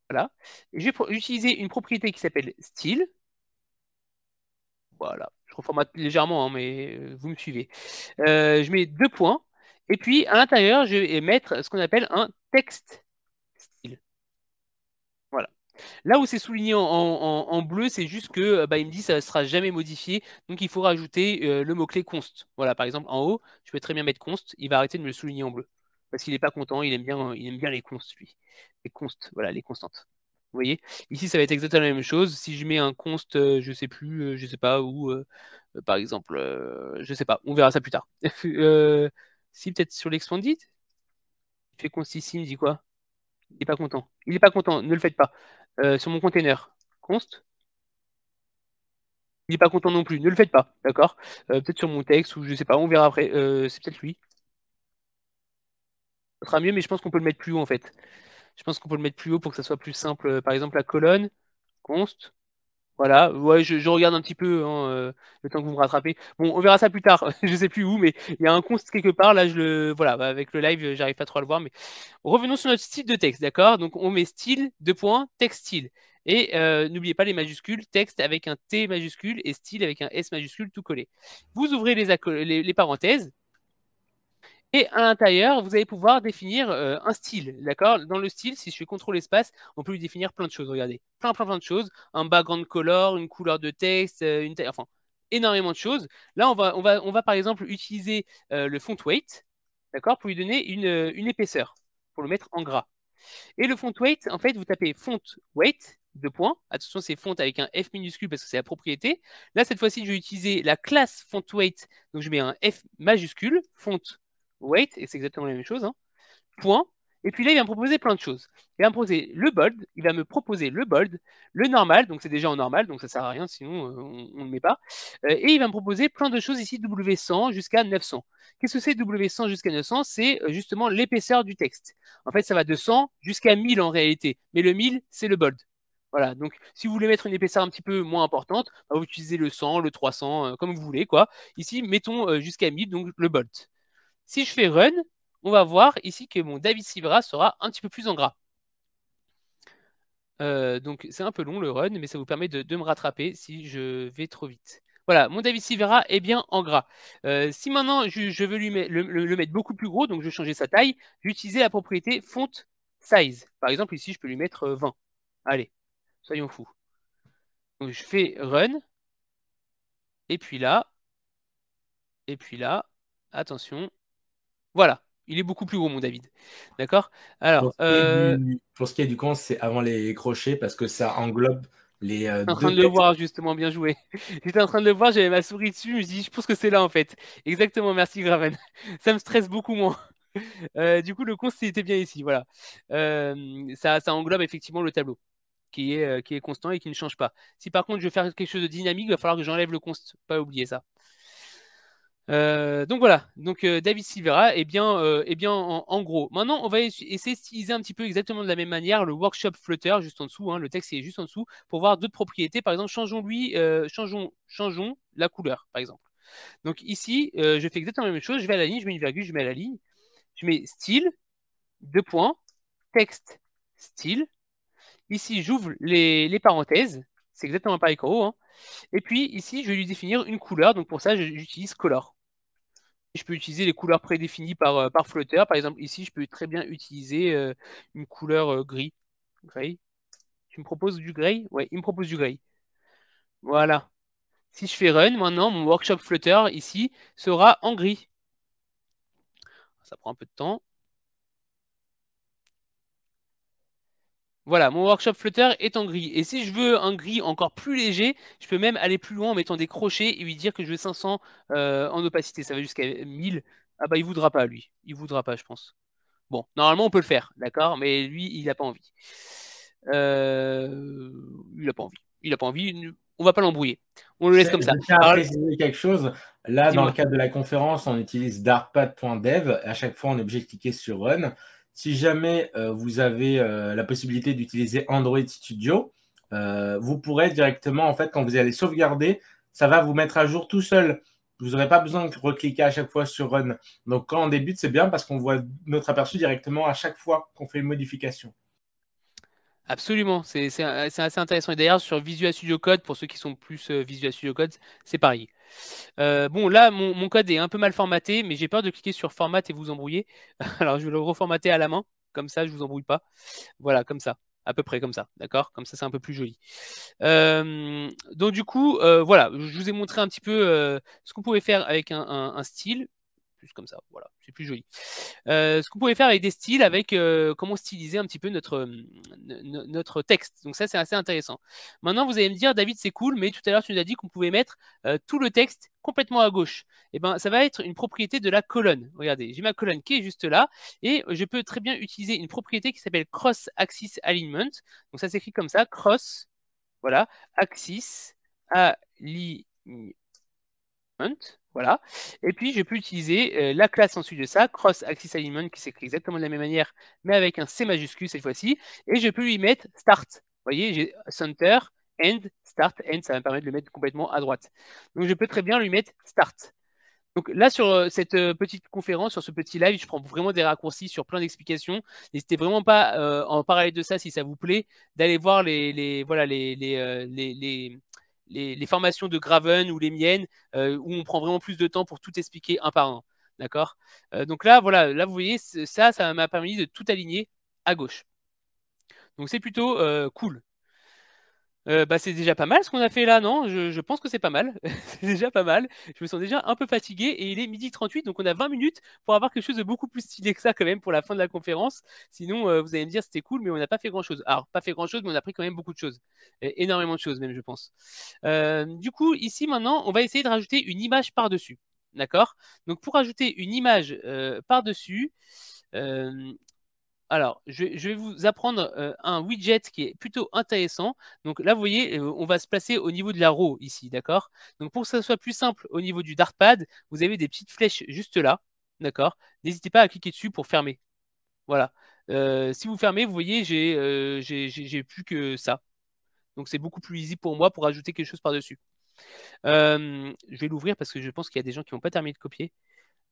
voilà. Et je vais utiliser une propriété qui s'appelle style. Voilà, je reformate légèrement, hein, mais vous me suivez. Je mets deux points. Et puis, à l'intérieur, je vais mettre ce qu'on appelle un texte style. Voilà. Là où c'est souligné en bleu, c'est juste que bah, il me dit que ça ne sera jamais modifié. Donc, il faut rajouter le mot-clé const. Voilà, par exemple, en haut, je peux très bien mettre const. Il va arrêter de me le souligner en bleu. Parce qu'il n'est pas content, il aime bien les consts, lui. Les consts, voilà, les constantes. Vous voyez? Ici, ça va être exactement la même chose. Si je mets un const, je sais plus, je sais pas où, par exemple, je sais pas, on verra ça plus tard. Si, peut-être sur l'expanded, je fais const ici, il me dit quoi? Il n'est pas content. Il n'est pas content, ne le faites pas. Sur mon container, const, il n'est pas content non plus, ne le faites pas, d'accord? Peut-être sur mon texte, ou je sais pas, on verra après. C'est peut-être lui. Ça sera mieux, mais je pense qu'on peut le mettre plus haut en fait. Je pense qu'on peut le mettre plus haut pour que ça soit plus simple. Par exemple, la colonne, const. Voilà, ouais, je regarde un petit peu hein, le temps que vous me rattrapez. Bon, on verra ça plus tard. Je sais plus où, mais il y a un const quelque part. Là, voilà, bah, avec le live, j'arrive pas trop à le voir. Mais revenons sur notre style de texte, d'accord? Donc, on met style, deux points, texte style. Et n'oubliez pas les majuscules, texte avec un T majuscule et style avec un S majuscule tout collé. Vous ouvrez les parenthèses. Et à l'intérieur, vous allez pouvoir définir un style, d'accord? Dans le style, si je fais CTRL espace, on peut lui définir plein de choses, regardez. Plein de choses. Un background color, une couleur de texte, enfin, énormément de choses. Là, on va par exemple utiliser le font weight, d'accord? Pour lui donner une épaisseur, pour le mettre en gras. Et le font weight, en fait, vous tapez font weight, deux points. Attention, c'est font avec un F minuscule parce que c'est la propriété. Là, cette fois-ci, je vais utiliser la classe font weight. Donc, je mets un F majuscule, font weight, et c'est exactement la même chose. Hein. Point. Et puis là, il va me proposer plein de choses. Il va me proposer le bold, il va me proposer le bold, le normal, donc c'est déjà en normal, donc ça sert à rien, sinon on ne le met pas. Et il va me proposer plein de choses ici, W100 jusqu'à 900. Qu'est-ce que c'est W100 jusqu'à 900? C'est justement l'épaisseur du texte. En fait, ça va de 100 jusqu'à 1000 en réalité, mais le 1000, c'est le bold. Voilà, donc si vous voulez mettre une épaisseur un petit peu moins importante, bah, vous utilisez le 100, le 300, comme vous voulez, quoi. Ici, mettons jusqu'à 1000, donc le bold. Si je fais run, on va voir ici que mon David Silvera sera un petit peu plus en gras. Donc c'est un peu long le run, mais ça vous permet de me rattraper si je vais trop vite. Voilà, mon David Silvera est bien en gras. Si maintenant je veux lui le mettre beaucoup plus gros, donc je vais changer sa taille, je vais utiliser la propriété font size. Par exemple, ici, je peux lui mettre 20. Allez, soyons fous. Donc je fais run, et puis là, attention, voilà. Il est beaucoup plus gros, mon David. D'accord? Alors, Pour ce qui est du compte, c'est avant les crochets parce que ça englobe les en train deux de le textes. voir, justement, bien joué. J'étais en train de le voir, j'avais ma souris dessus, je me dis, je pense que c'est là, en fait. Exactement, merci, Graven. Ça me stresse beaucoup moins. Du coup, le const, c'était bien ici, voilà. Ça englobe effectivement le tableau, qui est constant et qui ne change pas. Si par contre, je veux faire quelque chose de dynamique, il va falloir que j'enlève le const. Pas oublier ça. Donc voilà, donc David Silvera est bien, en gros. Maintenant, on va essayer d'utiliser un petit peu exactement de la même manière le workshop Flutter juste en dessous, hein, le texte est juste en dessous, pour voir d'autres propriétés. Par exemple, changeons la couleur, par exemple. Donc ici, je fais exactement la même chose, je vais à la ligne, je mets une virgule, je mets à la ligne, je mets style, deux points, texte, style. Ici, j'ouvre les parenthèses, c'est exactement pareil qu'en haut, hein. Et puis ici, je vais lui définir une couleur, donc pour ça, j'utilise color. Je peux utiliser les couleurs prédéfinies par Flutter. Par exemple, ici, je peux très bien utiliser une couleur gris. Gray. Tu me proposes du gray? Ouais, il me propose du gray. Voilà. Si je fais run, maintenant, mon workshop Flutter, ici, sera en gris. Ça prend un peu de temps. Voilà, mon workshop Flutter est en gris. Et si je veux un gris encore plus léger, je peux même aller plus loin en mettant des crochets et lui dire que je veux 500 en opacité. Ça va jusqu'à 1000. Ah bah, il voudra pas, lui. Il voudra pas, je pense. Bon, normalement, on peut le faire, d'accord? Mais lui, il n'a pas envie. Il n'a pas envie. Il n'a pas envie. On va pas l'embrouiller. On le laisse comme ça. Je tiens à Alors, préciser quelque chose. Là, dans le dis-moi. cadre de la conférence, on utilise dartpad.dev. À chaque fois, on est obligé de cliquer sur Run. Si jamais vous avez la possibilité d'utiliser Android Studio, vous pourrez directement, en fait, quand vous allez sauvegarder, ça va vous mettre à jour tout seul. Vous n'aurez pas besoin de recliquer à chaque fois sur Run. Donc, quand on débute, c'est bien parce qu'on voit notre aperçu directement à chaque fois qu'on fait une modification. Absolument, c'est assez intéressant. Et d'ailleurs, sur Visual Studio Code, pour ceux qui sont plus Visual Studio Code, c'est pareil. Bon, là, mon code est un peu mal formaté, mais j'ai peur de cliquer sur Format et vous embrouiller. Alors, je vais le reformater à la main. Comme ça, je vous embrouille pas. Voilà, comme ça. À peu près comme ça. D'accord? Comme ça, c'est un peu plus joli. Donc, du coup, voilà. Je vous ai montré un petit peu ce qu'on pouvait faire avec un style. Plus comme ça, voilà, c'est plus joli. Ce qu'on pouvait faire avec des styles, avec comment styliser un petit peu notre texte. Donc ça, c'est assez intéressant. Maintenant, vous allez me dire, David, c'est cool, mais tout à l'heure, tu nous as dit qu'on pouvait mettre tout le texte complètement à gauche. Et ben, ça va être une propriété de la colonne. Regardez, j'ai ma colonne qui est juste là, et je peux très bien utiliser une propriété qui s'appelle cross-axis alignment. Donc ça s'écrit comme ça, cross, voilà, axis alignment. Voilà. Et puis, je peux utiliser la classe ensuite de ça, cross axis alignment, qui s'écrit exactement de la même manière, mais avec un C majuscule cette fois-ci. Et je peux lui mettre start. Vous voyez, j'ai center, end, start, end, ça va me permettre de le mettre complètement à droite. Donc, je peux très bien lui mettre start. Donc là, sur cette petite conférence, sur ce petit live, je prends vraiment des raccourcis sur plein d'explications. N'hésitez vraiment pas, en parallèle de ça, si ça vous plaît, d'aller voir voilà, les formations de Graven ou les miennes, où on prend vraiment plus de temps pour tout expliquer un par un. D'accord? Donc là, voilà, là, vous voyez, ça m'a permis de tout aligner à gauche. Donc c'est plutôt cool. Bah, c'est déjà pas mal ce qu'on a fait là, non? Je pense que c'est pas mal. C'est déjà pas mal. Je me sens déjà un peu fatigué et il est 12h38, donc on a 20 minutes pour avoir quelque chose de beaucoup plus stylé que ça quand même pour la fin de la conférence. Sinon, vous allez me dire c'était cool, mais on n'a pas fait grand-chose. Alors, pas fait grand-chose, mais on a pris quand même beaucoup de choses. Énormément de choses même, je pense. Du coup, ici maintenant, on va essayer de rajouter une image par-dessus. D'accord? Donc pour rajouter une image par-dessus, alors, je vais vous apprendre un widget qui est plutôt intéressant. Donc là, vous voyez, on va se placer au niveau de la row ici, d'accord? Donc pour que ça soit plus simple au niveau du dartpad, vous avez des petites flèches juste là, d'accord? N'hésitez pas à cliquer dessus pour fermer. Voilà. Si vous fermez, vous voyez, j'ai plus que ça. Donc c'est beaucoup plus easy pour moi pour ajouter quelque chose par-dessus. Je vais l'ouvrir parce que je pense qu'il y a des gens qui n'ont pas terminé de copier.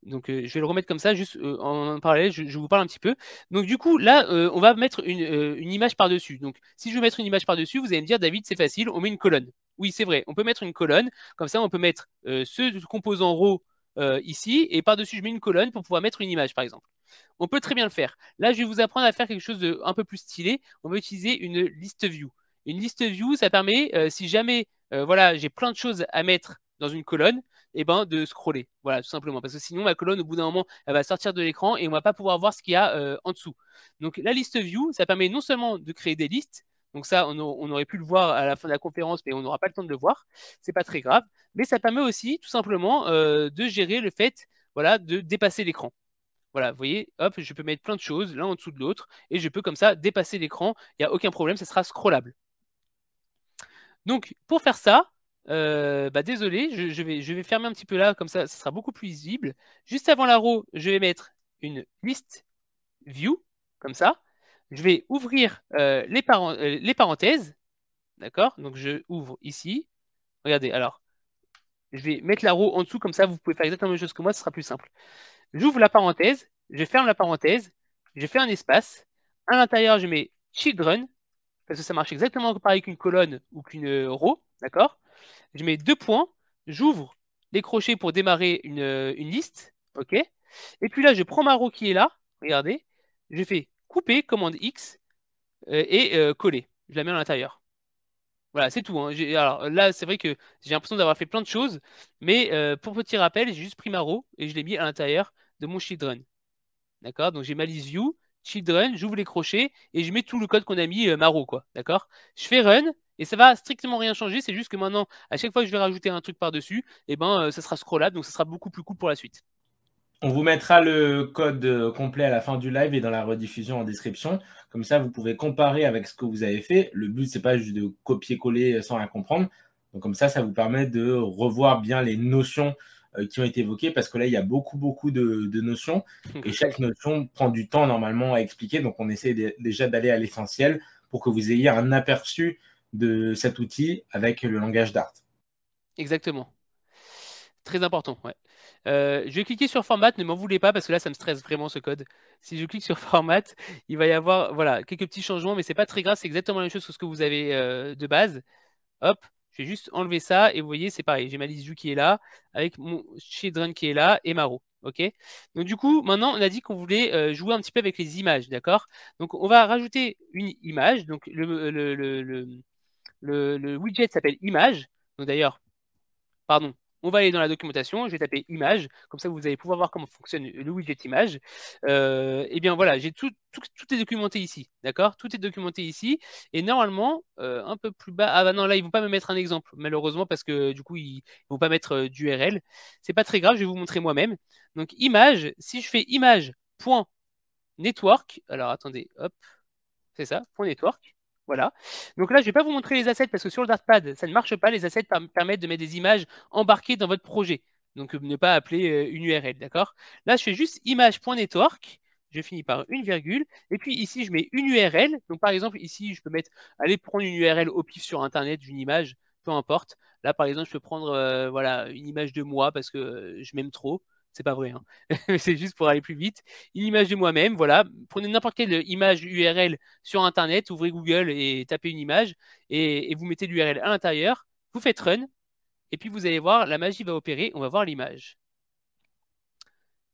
Donc je vais le remettre comme ça, juste en parallèle, je vous parle un petit peu. Donc du coup, là, on va mettre une image par-dessus. Donc si je veux mettre une image par-dessus, vous allez me dire, David, c'est facile, on met une colonne. Oui, c'est vrai, on peut mettre une colonne. Comme ça, on peut mettre ce composant row ici, et par-dessus, je mets une colonne pour pouvoir mettre une image, par exemple. On peut très bien le faire. Là, je vais vous apprendre à faire quelque chose de un peu plus stylé. On va utiliser une list view. Une list view, ça permet, si jamais voilà, j'ai plein de choses à mettre dans une colonne, eh ben, de scroller. Voilà, tout simplement. Parce que sinon, ma colonne, au bout d'un moment, elle va sortir de l'écran et on va pas pouvoir voir ce qu'il y a en dessous. Donc la liste view, ça permet non seulement de créer des listes, donc ça, on aurait pu le voir à la fin de la conférence, mais on n'aura pas le temps de le voir. C'est pas très grave. Mais ça permet aussi, tout simplement, de gérer le fait, voilà, de dépasser l'écran. Voilà, vous voyez, hop, je peux mettre plein de choses l'un en dessous de l'autre et je peux comme ça dépasser l'écran. Il n'y a aucun problème, ça sera scrollable. Donc, pour faire ça, désolé, je vais fermer un petit peu là, comme ça sera beaucoup plus visible. Juste avant la row, je vais mettre une liste view, comme ça. Je vais ouvrir les parenthèses, d'accord? Donc, je ouvre ici. Regardez, alors, je vais mettre la row en dessous, comme ça, vous pouvez faire exactement la même chose que moi, ce sera plus simple. J'ouvre la parenthèse, je ferme la parenthèse, je fais un espace. À l'intérieur, je mets children, parce que ça marche exactement pareil qu'une colonne ou qu'une row, d'accord? Je mets 2 points, j'ouvre les crochets pour démarrer une liste, ok? Et puis là, je prends ma row qui est là, regardez, je fais couper, commande X, et coller. Je la mets à l'intérieur. Voilà, c'est tout. Hein. Alors là, c'est vrai que j'ai l'impression d'avoir fait plein de choses, mais pour petit rappel, j'ai juste pris ma row et je l'ai mis à l'intérieur de mon children. D'accord? Donc j'ai ma liste view, children, j'ouvre les crochets et je mets tout le code qu'on a mis ma row, quoi. D'accord? Je fais run et ça va strictement rien changer. C'est juste que maintenant, à chaque fois que je vais rajouter un truc par-dessus, et ben, ça sera scrollable, donc ça sera beaucoup plus cool pour la suite. On vous mettra le code complet à la fin du live et dans la rediffusion en description. Comme ça, vous pouvez comparer avec ce que vous avez fait. Le but, c'est pas juste de copier-coller sans rien comprendre. Donc comme ça vous permet de revoir bien les notions qui ont été évoquées, parce que là, il y a beaucoup de notions et chaque notion prend du temps normalement à expliquer. Donc on essaie déjà d'aller à l'essentiel pour que vous ayez un aperçu de cet outil avec le langage Dart. Exactement. Très important, ouais. Je vais cliquer sur Format, ne m'en voulez pas parce que là, ça me stresse vraiment ce code. Si je clique sur Format, il va y avoir voilà, quelques petits changements, mais c'est pas très grave, c'est exactement la même chose que ce que vous avez de base. Hop, je vais juste enlever ça et vous voyez, c'est pareil. J'ai ma liste view qui est là, avec mon children qui est là et ma row. Ok. Donc du coup, maintenant, on a dit qu'on voulait jouer un petit peu avec les images, d'accord? Donc on va rajouter une image. Donc le widget s'appelle image. Donc d'ailleurs, pardon, on va aller dans la documentation, je vais taper image, comme ça vous allez pouvoir voir comment fonctionne le widget image. Et bien voilà, j'ai tout est documenté ici, d'accord? Tout est documenté ici, et normalement, un peu plus bas, ah bah non, là ils vont pas me mettre un exemple, malheureusement, parce que du coup ils vont pas mettre d'URL. C'est pas très grave, je vais vous montrer moi-même. Donc image, si je fais image.network, alors attendez, hop, c'est ça, .network. Voilà. Donc là, je ne vais pas vous montrer les assets parce que sur le Dartpad, ça ne marche pas. Les assets permettent de mettre des images embarquées dans votre projet. Donc ne pas appeler une URL, d'accord? Là, je fais juste image.network. Je finis par une virgule. Et puis ici, je mets une URL. Donc par exemple, ici, je peux mettre, aller prendre une URL au pif sur Internet d'une image, peu importe. Là, par exemple, je peux prendre voilà, une image de moi parce que je m'aime trop. C'est pas vrai, hein. C'est juste pour aller plus vite. Une image de moi-même, voilà. Prenez n'importe quelle image URL sur Internet, ouvrez Google et tapez une image et vous mettez l'URL à l'intérieur, vous faites run et puis vous allez voir, la magie va opérer, on va voir l'image.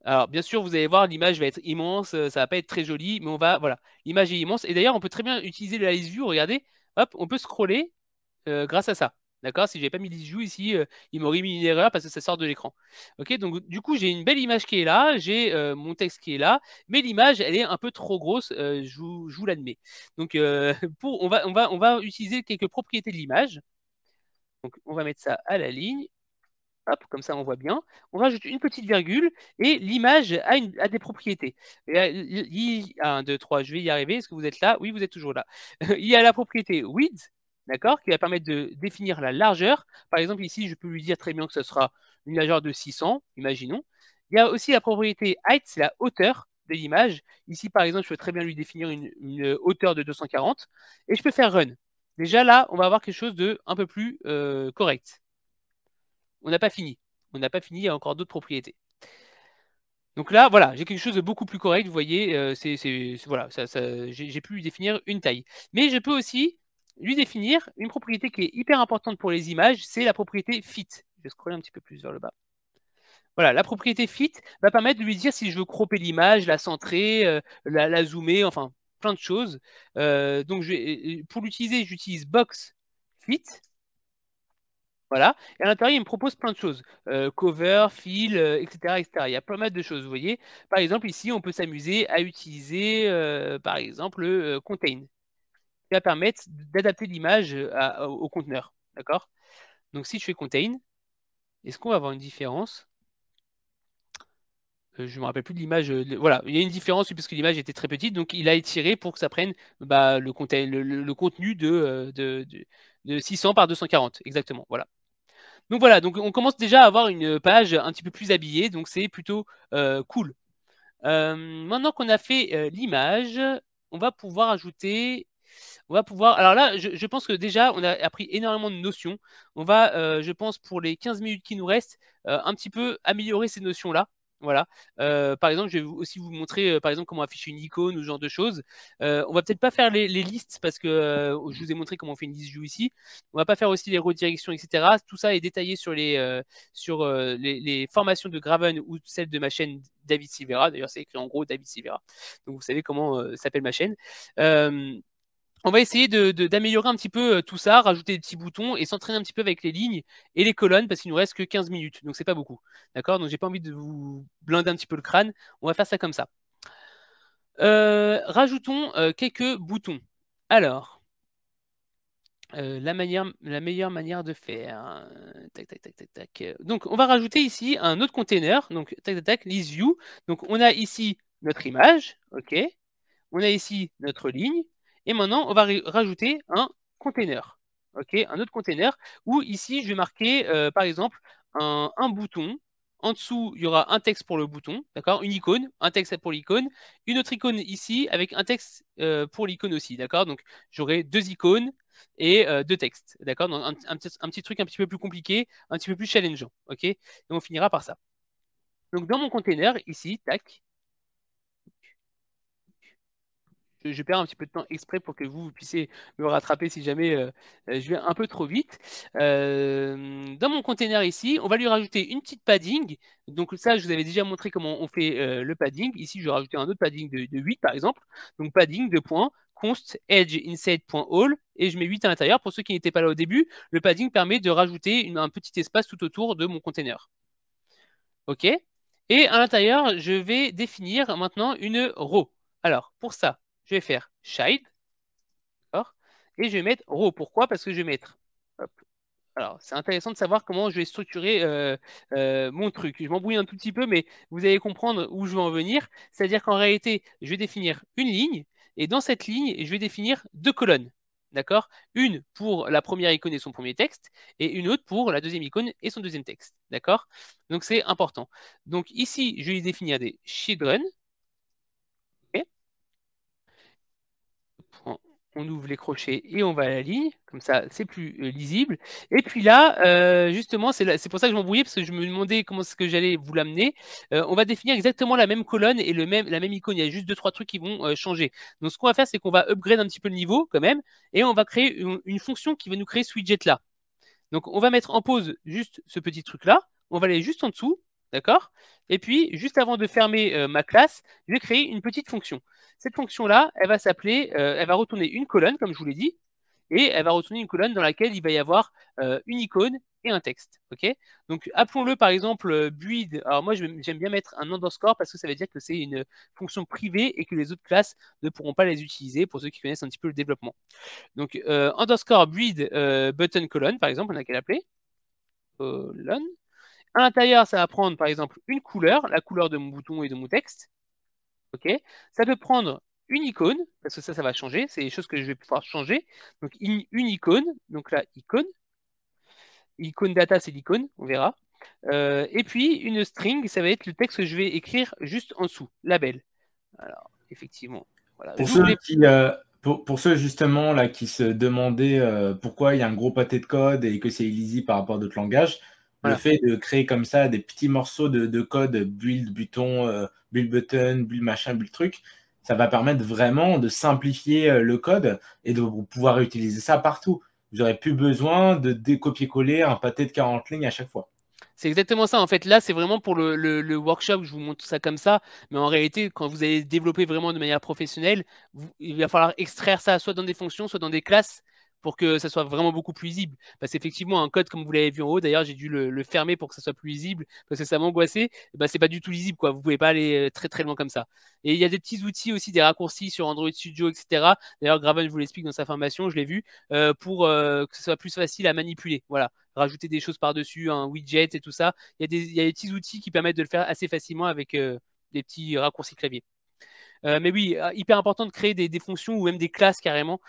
Alors bien sûr, vous allez voir, l'image va être immense, ça va pas être très joli, mais on va, voilà, l'image est immense. Et d'ailleurs, on peut très bien utiliser la list view, regardez, hop, on peut scroller grâce à ça. D'accord? Si j'avais pas mis list view ici, il m'aurait mis une erreur parce que ça sort de l'écran. Ok, donc du coup, j'ai une belle image qui est là, j'ai mon texte qui est là, mais l'image, elle est un peu trop grosse, je vous l'admets. Donc, on va utiliser quelques propriétés de l'image. Donc, on va mettre ça à la ligne. Hop, comme ça, on voit bien. On rajoute une petite virgule et l'image a des propriétés. 1, 2, 3, je vais y arriver. Est-ce que vous êtes là? Oui, vous êtes toujours là. Il y a la propriété width, d'accord, qui va permettre de définir la largeur. Par exemple, ici, je peux lui dire très bien que ce sera une largeur de 600, imaginons. Il y a aussi la propriété height, c'est la hauteur de l'image. Ici, par exemple, je peux très bien lui définir une hauteur de 240 et je peux faire run. Déjà là, on va avoir quelque chose de un peu plus correct. On n'a pas fini. On n'a pas fini, il y a encore d'autres propriétés. Donc là, voilà, j'ai quelque chose de beaucoup plus correct. Vous voyez, voilà, j'ai pu lui définir une taille. Mais je peux aussi lui définir une propriété qui est hyper importante pour les images, c'est la propriété fit. Je vais scroller un petit peu plus vers le bas. Voilà, la propriété fit va permettre de lui dire si je veux cropper l'image, la centrer, la zoomer, enfin plein de choses. Donc pour l'utiliser, j'utilise box fit. Voilà. Et à l'intérieur, il me propose plein de choses. Cover, fill, etc., etc. Il y a pas mal de choses, vous voyez. Par exemple, ici, on peut s'amuser à utiliser, par exemple, le contain, qui va permettre d'adapter l'image au conteneur. D'accord? Donc, si je fais contain, est-ce qu'on va avoir une différence? Je me rappelle plus de l'image. Voilà, il y a une différence puisque l'image était très petite, donc il a étiré pour que ça prenne le contenu de 600 par 240, exactement. Voilà. Donc voilà, donc on commence déjà à avoir une page un petit peu plus habillée, donc c'est plutôt cool. Maintenant qu'on a fait l'image, on va pouvoir ajouter. Alors là, je pense que déjà, on a appris énormément de notions. On va, je pense, pour les 15 minutes qui nous restent, un petit peu améliorer ces notions-là. Voilà. Par exemple, je vais aussi vous montrer, par exemple, comment afficher une icône ou ce genre de choses. On va peut-être pas faire les listes parce que je vous ai montré comment on fait une liste view ici. On va pas faire aussi les redirections, etc. Tout ça est détaillé sur les formations de Graven ou celle de ma chaîne David Silvera. D'ailleurs, c'est écrit en gros David Silvera. Donc, vous savez comment s'appelle ma chaîne. On va essayer d'améliorer un petit peu tout ça, rajouter des petits boutons et s'entraîner un petit peu avec les lignes et les colonnes parce qu'il nous reste que 15 minutes, donc c'est pas beaucoup. D'accord? Donc j'ai pas envie de vous blinder un petit peu le crâne. On va faire ça comme ça. Rajoutons quelques boutons. Alors, la meilleure manière de faire. Tac, tac, tac, tac, tac. Donc on va rajouter ici un autre container. Donc tac, tac, tac, list view. Donc on a ici notre image, ok. On a ici notre ligne. Et maintenant, on va rajouter un container. Ok, un autre container où ici, je vais marquer, par exemple, un bouton. En dessous, il y aura un texte pour le bouton, d'accord? Une icône, un texte pour l'icône, une autre icône ici avec un texte pour l'icône aussi, d'accord? Donc, j'aurai deux icônes et deux textes, d'accord? Donc, un petit truc un petit peu plus compliqué, un petit peu plus challengeant, ok? Et on finira par ça. Donc, dans mon container, ici, tac, je perds un petit peu de temps exprès pour que vous puissiez me rattraper si jamais je vais un peu trop vite. Dans mon container ici, on va lui rajouter une petite padding. Donc ça, je vous avais déjà montré comment on fait le padding. Ici, je vais rajouter un autre padding de 8 par exemple. Donc padding de points const edge inside.all et je mets 8 à l'intérieur. Pour ceux qui n'étaient pas là au début, le padding permet de rajouter un petit espace tout autour de mon container. OK? Et à l'intérieur, je vais définir maintenant une row. Alors, pour ça, je vais faire child, d'accord? Et je vais mettre row. Pourquoi? Parce que je vais mettre. Hop. Alors, c'est intéressant de savoir comment je vais structurer mon truc. Je m'embrouille un tout petit peu, mais vous allez comprendre où je veux en venir. C'est-à-dire qu'en réalité, je vais définir une ligne, et dans cette ligne, je vais définir deux colonnes. D'accord? Une pour la première icône et son premier texte, et une autre pour la deuxième icône et son deuxième texte. D'accord? Donc, c'est important. Donc, ici, je vais définir des children. Okay, on ouvre les crochets et on va à la ligne, comme ça c'est plus lisible. Et puis là, justement, c'est pour ça que je m'embrouillais, parce que je me demandais comment est-ce que j'allais vous l'amener. On va définir exactement la même colonne et la même icône. Il y a juste 2-3 trucs qui vont changer. Donc ce qu'on va faire, c'est qu'on va upgrade un petit peu le niveau quand même, et on va créer une fonction qui va nous créer ce widget là. Donc on va mettre en pause juste ce petit truc là, on va aller juste en dessous, d'accord? Et puis, juste avant de fermer ma classe, je vais créer une petite fonction. Cette fonction-là, elle va s'appeler, elle va retourner une colonne, comme je vous l'ai dit, et elle va retourner une colonne dans laquelle il va y avoir une icône et un texte. Ok? Donc, appelons-le par exemple build. Alors, moi, j'aime bien mettre un underscore parce que ça veut dire que c'est une fonction privée et que les autres classes ne pourront pas les utiliser pour ceux qui connaissent un petit peu le développement. Donc, underscore build button colonne, par exemple, on a qu'à l'appeler. Colonne. À l'intérieur, ça va prendre par exemple une couleur, la couleur de mon bouton et de mon texte. Ok. Ça peut prendre une icône, parce que ça va changer. C'est des choses que je vais pouvoir changer. Donc une icône, donc là, icône. Icône data, c'est l'icône, on verra. Et puis une string, ça va être le texte que je vais écrire juste en dessous, label. Alors, effectivement, voilà. Pour ceux justement là qui se demandaient pourquoi il y a un gros pâté de code et que c'est illisible par rapport à d'autres langages, Voilà. le fait de créer comme ça des petits morceaux de code, build button, build button, build machin, build truc, ça va permettre vraiment de simplifier le code et de pouvoir utiliser ça partout. Vous n'aurez plus besoin de copier-coller un pâté de 40 lignes à chaque fois. C'est exactement ça. En fait, là, c'est vraiment pour le workshop, je vous montre ça comme ça. Mais en réalité, quand vous allez développer vraiment de manière professionnelle, il va falloir extraire ça soit dans des fonctions, soit dans des classes pour que ça soit vraiment beaucoup plus lisible. Parce qu'effectivement, un code, comme vous l'avez vu en haut, d'ailleurs, j'ai dû le fermer pour que ça soit plus lisible, parce que ça m'angoissait, bah, c'est pas du tout lisible, quoi. Vous pouvez pas aller très très loin comme ça. Et il y a des petits outils aussi, des raccourcis sur Android Studio, etc. D'ailleurs, Graven vous l'explique dans sa formation, je l'ai vu, pour que ce soit plus facile à manipuler. Voilà, rajouter des choses par-dessus, un widget et tout ça. Il y a des petits outils qui permettent de le faire assez facilement avec des petits raccourcis clavier. Mais oui, hyper important de créer des fonctions ou même des classes carrément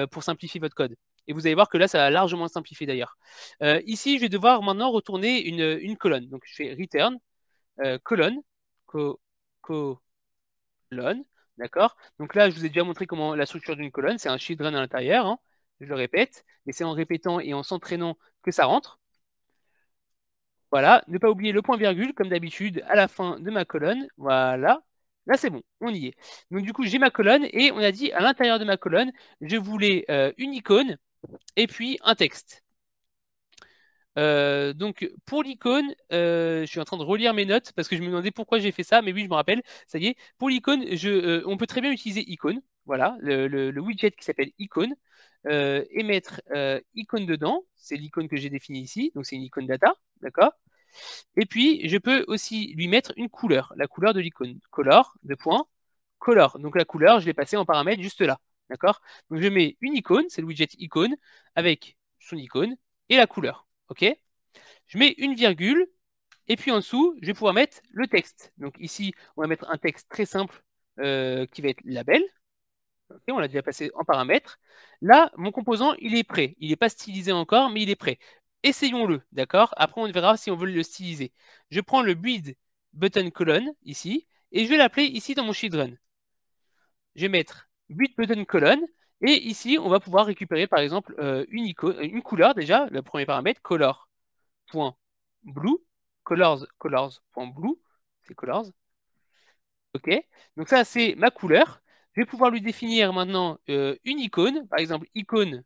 pour simplifier votre code. Et vous allez voir que là, ça va largement simplifier d'ailleurs. Ici, je vais devoir maintenant retourner une colonne. Donc, je fais return, colonne, colonne, d'accord? Donc là, je vous ai déjà montré comment la structure d'une colonne, c'est un children à l'intérieur, hein, je le répète, mais c'est en répétant et en s'entraînant que ça rentre. Voilà, ne pas oublier le point virgule, comme d'habitude, à la fin de ma colonne. Voilà, là c'est bon, on y est. Donc du coup, j'ai ma colonne et on a dit à l'intérieur de ma colonne, je voulais une icône et puis un texte. Donc pour l'icône, je suis en train de relire mes notes parce que je me demandais pourquoi j'ai fait ça, mais oui, je me rappelle, ça y est. Pour l'icône, on peut très bien utiliser icône, voilà, le widget qui s'appelle icône, et mettre icône dedans, c'est l'icône que j'ai définie ici, donc c'est une icône data, d'accord? Et puis, je peux aussi lui mettre une couleur, la couleur de l'icône. Color, deux points, color. Donc la couleur, je l'ai passée en paramètre juste là. D'accord? Donc je mets une icône, c'est le widget icône, avec son icône et la couleur. OK? Je mets une virgule, et puis en dessous, je vais pouvoir mettre le texte. Donc ici, on va mettre un texte très simple qui va être label. Okay, on l'a déjà passé en paramètre. Là, mon composant, il est prêt. Il n'est pas stylisé encore, mais il est prêt. Essayons-le, d'accord? Après, on verra si on veut le styliser. Je prends le build button colonne, ici, et je vais l'appeler ici dans mon children. Je vais mettre build button colonne, et ici, on va pouvoir récupérer, par exemple, une couleur, déjà, le premier paramètre, color.blue, colors.blue, c'est colors. OK? Donc ça, c'est ma couleur. Je vais pouvoir lui définir maintenant une icône. Par exemple, icône,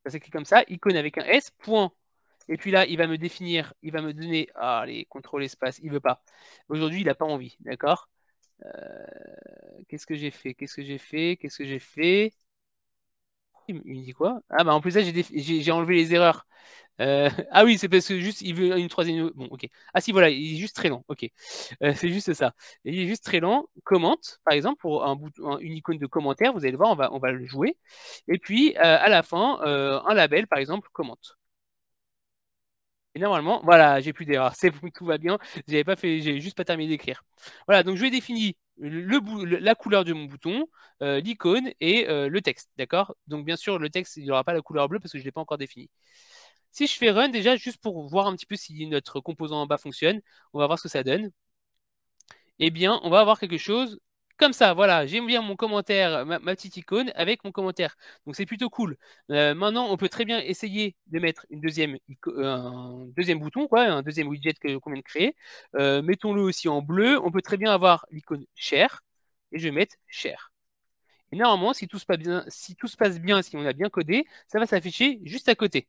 ça s'écrit comme ça, icône avec un S, point. Et puis là, il va me définir, il va me donner, allez, contrôle espace, il veut pas. Aujourd'hui, il n'a pas envie, d'accord? Qu'est-ce que j'ai fait? Qu'est-ce que j'ai fait? Qu'est-ce que j'ai fait? Il me dit quoi? Ah bah en plus là, j'ai enlevé les erreurs. Ah oui, c'est parce que juste il veut une troisième. Bon, ok. Ah si, voilà, il est juste très lent. Ok, c'est juste ça. Il est juste très lent. Commente, par exemple, pour une icône de commentaire, vous allez le voir, on va le jouer. Et puis à la fin, un label, par exemple, commente. Et normalement, voilà, j'ai plus d'erreur. C'est tout va bien. J'avais pas fait, j'ai juste pas terminé d'écrire. Voilà, donc je vais définir la couleur de mon bouton, l'icône et le texte, d'accord? Donc bien sûr, le texte, il n'y aura pas la couleur bleue parce que je ne l'ai pas encore défini. Si je fais run, déjà, juste pour voir un petit peu si notre composant en bas fonctionne, on va voir ce que ça donne. Eh bien, on va avoir quelque chose comme ça. Voilà, j'ai bien mon commentaire, ma petite icône avec mon commentaire. Donc, c'est plutôt cool. Maintenant, on peut très bien essayer de mettre un deuxième bouton, quoi, un deuxième widget qu'on vient de créer. Mettons-le aussi en bleu. On peut très bien avoir l'icône share et je vais mettre share. Et normalement, si tout se passe bien, si on a bien codé, ça va s'afficher juste à côté.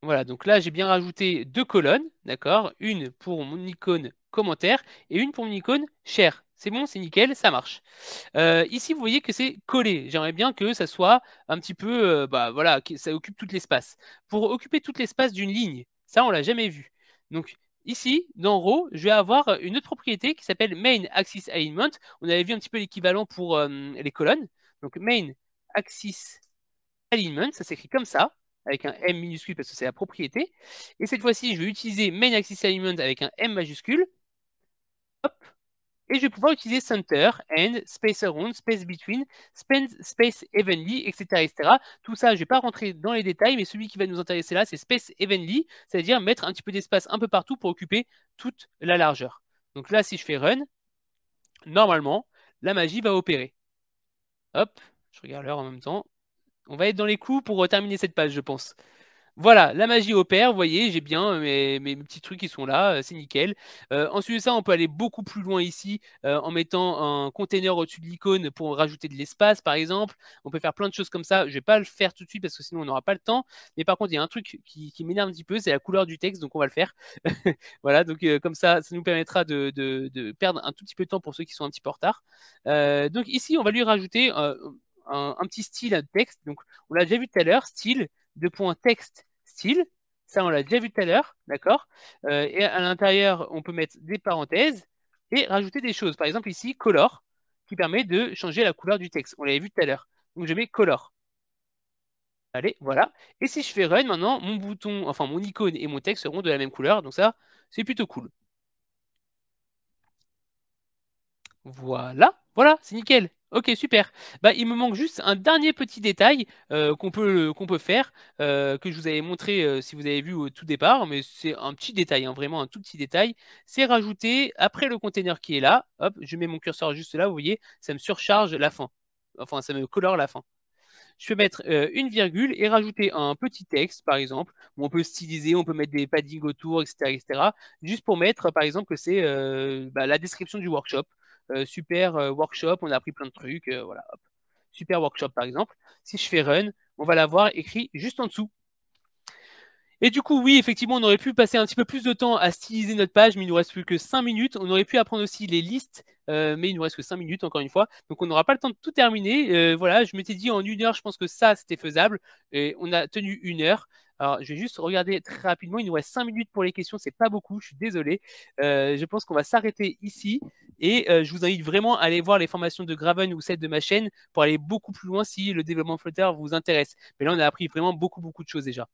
Voilà, donc là, j'ai bien rajouté deux colonnes, d'accord? Une pour mon icône commentaire et une pour mon icône share. C'est bon, c'est nickel, ça marche. Ici, vous voyez que c'est collé. J'aimerais bien que ça soit un petit peu, bah voilà, que ça occupe tout l'espace. Pour occuper tout l'espace d'une ligne, ça, on l'a jamais vu. Donc ici, dans row, je vais avoir une autre propriété qui s'appelle main axis alignment. On avait vu un petit peu l'équivalent pour les colonnes. Donc main axis alignment, ça s'écrit comme ça, avec un M minuscule parce que c'est la propriété. Et cette fois-ci, je vais utiliser main axis alignment avec un M majuscule. Hop. Et je vais pouvoir utiliser center, end, space around, space between, space evenly, etc., etc. Tout ça, je ne vais pas rentrer dans les détails, mais celui qui va nous intéresser là, c'est space evenly, c'est-à-dire mettre un petit peu d'espace un peu partout pour occuper toute la largeur. Donc là, si je fais run, normalement, la magie va opérer. Hop, je regarde l'heure en même temps. On va être dans les coups pour terminer cette page, je pense. Voilà, la magie opère, vous voyez, j'ai bien mes petits trucs qui sont là, c'est nickel. Ensuite de ça, on peut aller beaucoup plus loin ici en mettant un container au-dessus de l'icône pour rajouter de l'espace, par exemple. On peut faire plein de choses comme ça. Je ne vais pas le faire tout de suite parce que sinon on n'aura pas le temps. Mais par contre, il y a un truc qui m'énerve un petit peu, c'est la couleur du texte, donc on va le faire. Voilà, donc comme ça nous permettra de perdre un tout petit peu de temps pour ceux qui sont un petit peu en retard. Donc ici, on va lui rajouter un petit style de texte. Donc, on l'a déjà vu tout à l'heure, style, texte, style. Ça, on l'a déjà vu tout à l'heure, d'accord. Et à l'intérieur, on peut mettre des parenthèses et rajouter des choses. Par exemple, ici, color, qui permet de changer la couleur du texte. On l'avait vu tout à l'heure. Donc, je mets color. Allez, voilà. Et si je fais run, maintenant, mon bouton, enfin mon icône et mon texte seront de la même couleur. Donc ça, c'est plutôt cool. Voilà, voilà, c'est nickel. Ok, super. Bah, il me manque juste un dernier petit détail qu'on peut faire, que je vous avais montré si vous avez vu au tout départ, mais c'est un petit détail, hein, vraiment un tout petit détail. C'est rajouter, après le container qui est là, hop, je mets mon curseur juste là, vous voyez, ça me surcharge la fin. Enfin, ça me colore la fin. Je peux mettre une virgule et rajouter un petit texte, par exemple. On peut styliser, on peut mettre des paddings autour, etc., etc. Juste pour mettre, par exemple, que c'est la description du workshop. Super workshop, on a appris plein de trucs. Voilà, hop. Super workshop, par exemple. Si je fais run, on va l'avoir écrit juste en dessous. Et du coup, oui, effectivement, on aurait pu passer un petit peu plus de temps à styliser notre page, mais il nous reste plus que 5 minutes. On aurait pu apprendre aussi les listes, mais il nous reste que 5 minutes, encore une fois. Donc, on n'aura pas le temps de tout terminer. Voilà, je m'étais dit en 1 heure, je pense que ça, c'était faisable. Et on a tenu 1 heure. Alors, je vais juste regarder très rapidement. Il nous reste 5 minutes pour les questions. C'est pas beaucoup, je suis désolé. Je pense qu'on va s'arrêter ici. Et je vous invite vraiment à aller voir les formations de Graven ou celles de ma chaîne pour aller beaucoup plus loin si le développement Flutter vous intéresse. Mais là, on a appris vraiment beaucoup de choses déjà.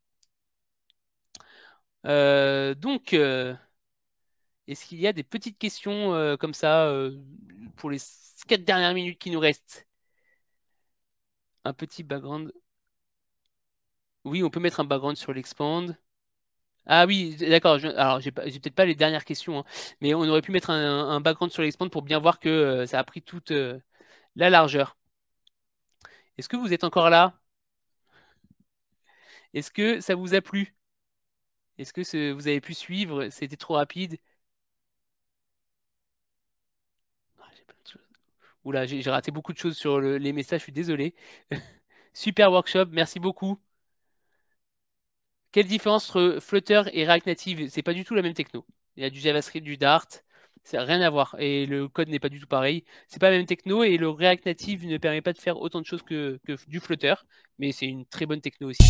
Donc, est-ce qu'il y a des petites questions comme ça pour les 4 dernières minutes qui nous restent? Un petit background. Oui, on peut mettre un background sur l'expand. Ah oui, d'accord. Alors, j'ai peut-être pas les dernières questions, hein, mais on aurait pu mettre un background sur l'expand pour bien voir que ça a pris toute la largeur. Est-ce que vous êtes encore là? Est-ce que ça vous a plu? Est-ce que vous avez pu suivre? C'était trop rapide? Ah, j'ai plein de choses. Oula, j'ai raté beaucoup de choses sur les messages, je suis désolé. Super workshop, merci beaucoup. Quelle différence entre Flutter et React Native? C'est pas du tout la même techno. Il y a du JavaScript, du Dart, ça n'a rien à voir. Et le code n'est pas du tout pareil. C'est pas la même techno et le React Native ne permet pas de faire autant de choses que du Flutter, mais c'est une très bonne techno aussi.